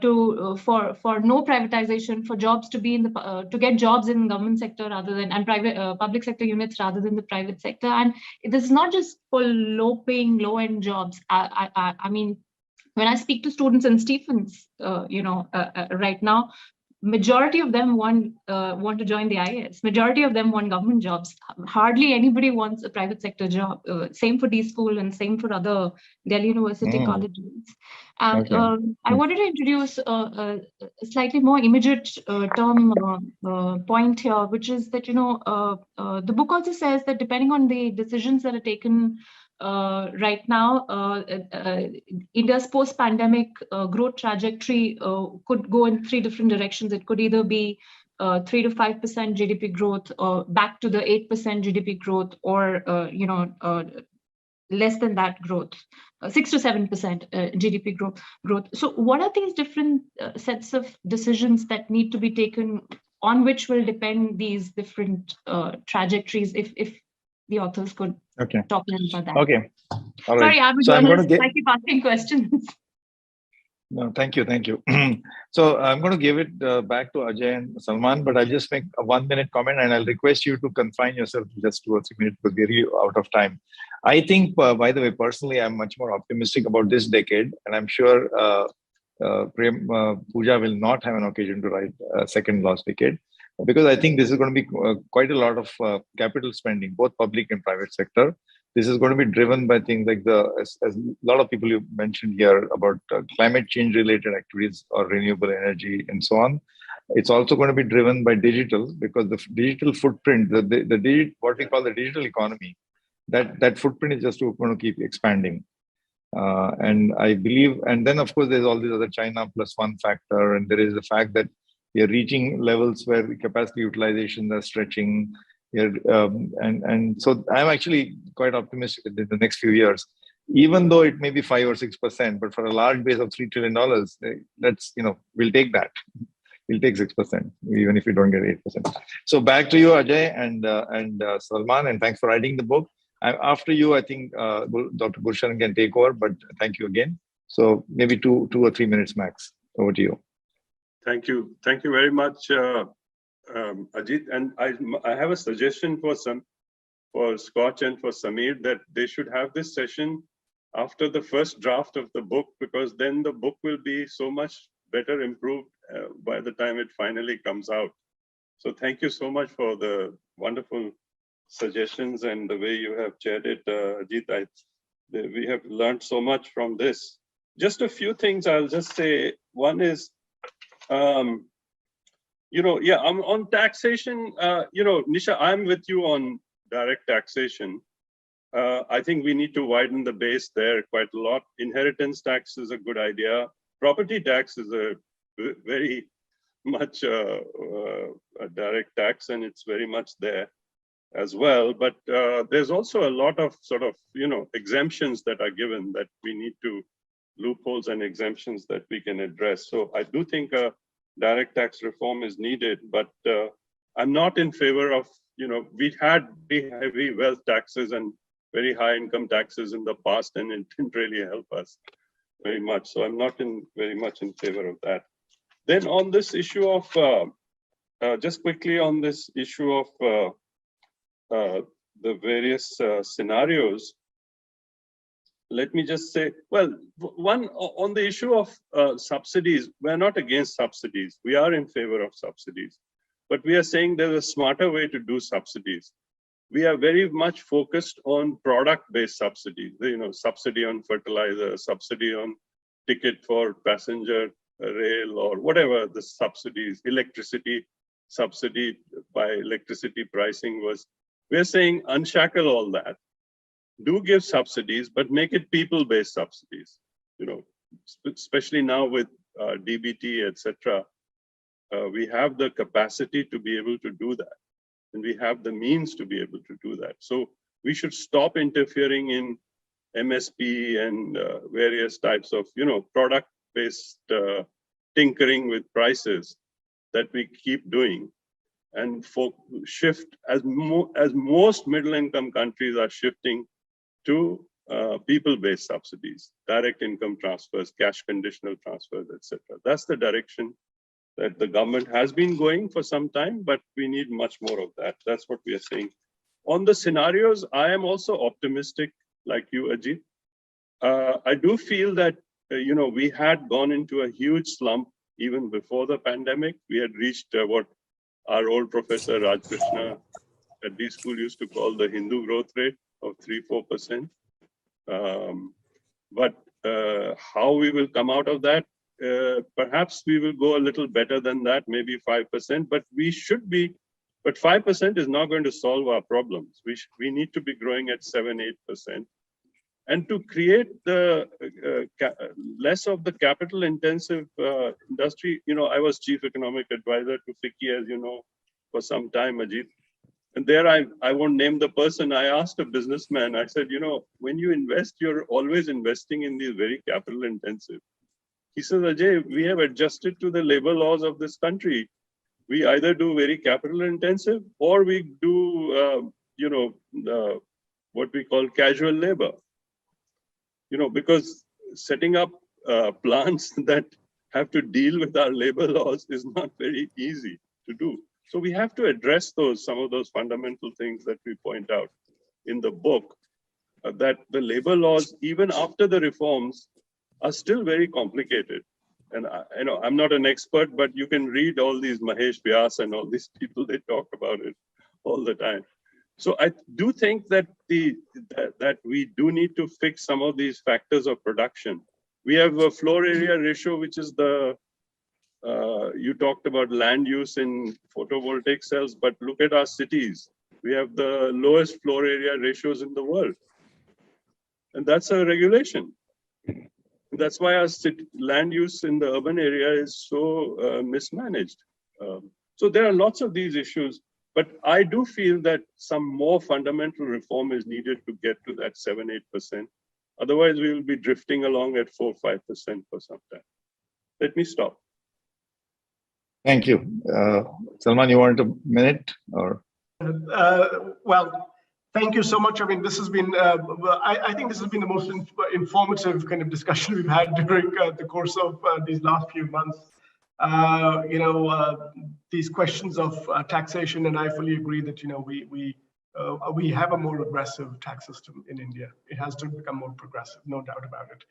no privatization, for jobs to be in the to get jobs in the government sector rather than and private public sector units rather than the private sector. And this is not just for low-paying, low-end jobs. I mean, when I speak to students in Stephens, right now, majority of them want to join the IAS. Majority of them want government jobs. Hardly anybody wants a private sector job. Same for D-School and same for other Delhi University colleges. And I wanted to introduce a slightly more immediate term point here, which is that, the book also says that depending on the decisions that are taken right now, India's post-pandemic growth trajectory could go in 3 different directions. It could either be 3 to 5% GDP growth, back to the 8% GDP growth, or less than that growth, 6 to 7% GDP growth. So, what are these different sets of decisions that need to be taken, on which will depend these different trajectories? If the authors could talk a little about that. Okay. All right. Sorry, I'm going to keep asking questions. No, thank you. So I'm going to give it back to Ajay and Salman, but I'll just make a 1-minute comment, and I'll request you to confine yourself to just 2 or 3 minutes because we're really out of time. I think, by the way, personally, I'm much more optimistic about this decade, and I'm sure Pooja will not have an occasion to write a second lost decade, because I think this is going to be quite a lot of capital spending, both public and private sector. This is going to be driven by things like as a lot of people you mentioned here about climate change related activities or renewable energy and so on. It's also going to be driven by digital, because the digital footprint, what we call the digital economy, that footprint is just going to keep expanding. And I believe, and then of course there's all these other China plus one factor, and there is the fact that we are reaching levels where the capacity utilizations are stretching. And so I'm actually quite optimistic that in the next few years, even though it may be 5 or 6%, but for a large base of $3 trillion, that's, we'll take that. We'll take 6%, even if we don't get 8%. So back to you, Ajay and Salman, and thanks for writing the book. After you, I think Dr. Gulshan can take over, but thank you again. So maybe 2 or 3 minutes max. Over to you. Thank you very much, Ajit. And I have a suggestion for SKOCH and for Samir, that they should have this session after the first draft of the book, because then the book will be so much better improved by the time it finally comes out. So thank you so much for the wonderful suggestions and the way you have chaired it, Ajit. We have learned so much from this. Just a few things I'll just say. One is, I'm on taxation. Nisha, I'm with you on direct taxation. I think we need to widen the base there quite a lot. Inheritance tax is a good idea. Property tax is a very much a direct tax, and it's very much there as well. But there's also a lot of sort of, exemptions that are given that we need to, loopholes and exemptions that we can address. So I do think a direct tax reform is needed, but I'm not in favor of, we had very heavy wealth taxes and very high income taxes in the past, and it didn't really help us very much. So I'm not very much in favor of that. Then on this issue of, just quickly on this issue of the various scenarios, let me just say, well, one, on the issue of subsidies, we're not against subsidies. We are in favor of subsidies, but we are saying there's a smarter way to do subsidies. We are very much focused on product-based subsidies, subsidy on fertilizer, subsidy on ticket for passenger rail, or whatever the subsidies, electricity subsidy by electricity pricing was. We're saying unshackle all that. Do give subsidies, but make it people-based subsidies. Especially now with DBT, etc. We have the capacity to be able to do that, and we have the means to be able to do that. So we should stop interfering in MSP and various types of, product-based tinkering with prices that we keep doing, and shift as most middle-income countries are shifting to people-based subsidies, direct income transfers, cash conditional transfers, etc. That's the direction that the government has been going for some time, but we need much more of that. That's what we are saying. On the scenarios, I am also optimistic, like you, Ajit. I do feel that we had gone into a huge slump even before the pandemic. We had reached what our old professor Raj Krishna at D school used to call the Hindu growth rate of 3-4%. But how we will come out of that, perhaps we will go a little better than that, maybe 5%, but we should be, but 5% is not going to solve our problems. We need to be growing at 7-8%. And to create the less of the capital intensive industry, I was chief economic advisor to FICCI, as you know, for some time, Ajit. And there I won't name the person. I asked a businessman, I said, when you invest, you're always investing in these very capital intensive. He says, Ajay, we have adjusted to the labor laws of this country. We either do very capital intensive or we do, what we call casual labor. Because setting up plants that have to deal with our labor laws is not very easy to do. So we have to address some of those fundamental things that we point out in the book, that the labor laws, even after the reforms, are still very complicated. And I'm not an expert, but you can read all these Mahesh Vyas and all these people, they talk about it all the time. So I do think that that we do need to fix some of these factors of production. We have a floor area ratio, which is you talked about land use in photovoltaic cells, but look at our cities. We have the lowest floor area ratios in the world. And that's a regulation. That's why our land use in the urban area is so mismanaged. So there are lots of these issues. But I do feel that some more fundamental reform is needed to get to that 7-8%. Otherwise, we will be drifting along at 4-5% for some time. Let me stop. Thank you. Salman, you want a minute? Or? Well, thank you so much. I mean, this has been, I think this has been the most informative kind of discussion we've had during the course of these last few months. These questions of taxation, and I fully agree that we have a more aggressive tax system in India. It has to become more progressive, no doubt about it.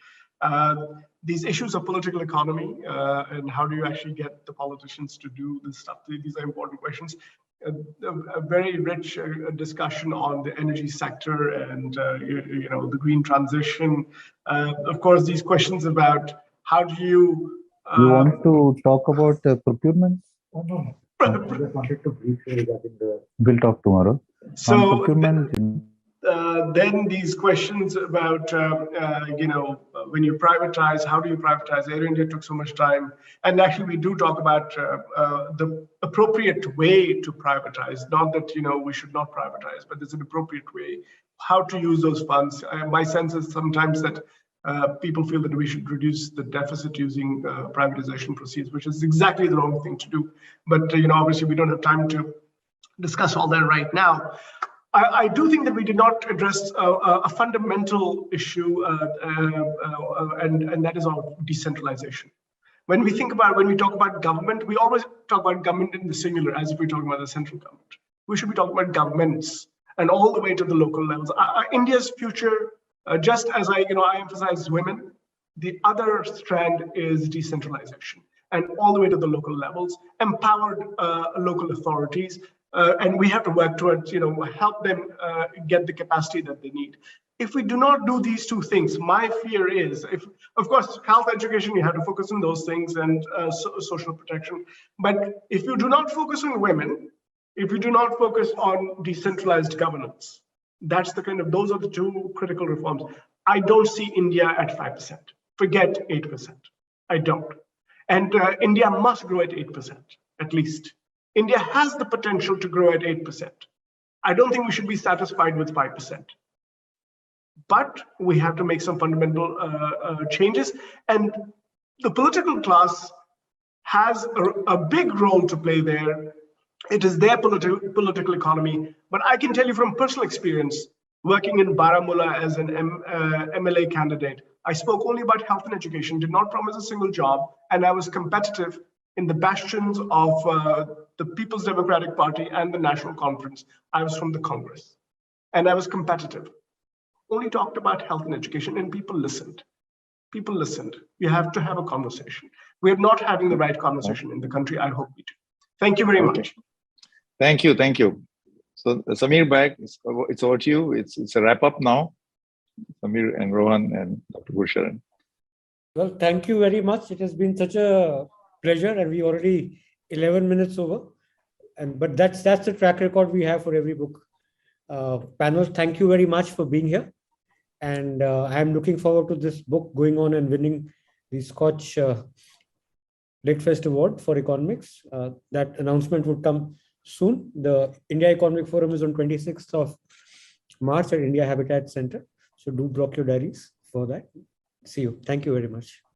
These issues of political economy and how do you actually get the politicians to do this stuff? These are important questions. A very rich discussion on the energy sector and the green transition. Of course, these questions about how do you want to talk about procurement? Oh, no. I just wanted to briefly regarding the... We'll talk tomorrow. So procurement. Then these questions about, when you privatize, how do you privatize? Air India took so much time. And actually, we do talk about the appropriate way to privatize. Not that, we should not privatize, but there's an appropriate way. How to use those funds. My sense is sometimes that people feel that we should reduce the deficit using privatization proceeds, which is exactly the wrong thing to do. But, obviously, we don't have time to discuss all that right now. I do think that we did not address a fundamental issue, and that is our decentralization. When we talk about government, we always talk about government in the singular, as if we're talking about the central government. We should be talking about governments and all the way to the local levels. India's future, just as I emphasize women, the other strand is decentralization, and all the way to the local levels, empowered local authorities, and we have to work towards, help them get the capacity that they need. If we do not do these two things, my fear is, of course, health education, you have to focus on those things, and social protection. But if you do not focus on women, if you do not focus on decentralized governance, those are the two critical reforms. I don't see India at 5%. Forget 8%. I don't. And India must grow at 8%, at least. India has the potential to grow at 8%. I don't think we should be satisfied with 5%. But we have to make some fundamental changes. And the political class has a big role to play there. It is their political economy. But I can tell you from personal experience, working in Baramulla as an MLA candidate, I spoke only about health and education, did not promise a single job, and I was competitive in the bastions of the People's Democratic Party and the National Conference. I was from the Congress, and I was competitive. Only talked about health and education, and people listened. People listened. You have to have a conversation. We're not having the right conversation in the country. I hope we do. Thank you very much. Thank you. So Samir, back. It's over to you. It's a wrap up now. Samir and Rohan and Dr. Gulsharan. Well, thank you very much. It has been such a pleasure, and we already 11 minutes over. But that's the track record we have for every book. Panel, thank you very much for being here. And I'm looking forward to this book going on and winning the SKOCH LITFest Award for economics. That announcement would come soon. The India Economic Forum is on 26th of March at India Habitat Center. So do block your diaries for that. See you. Thank you very much.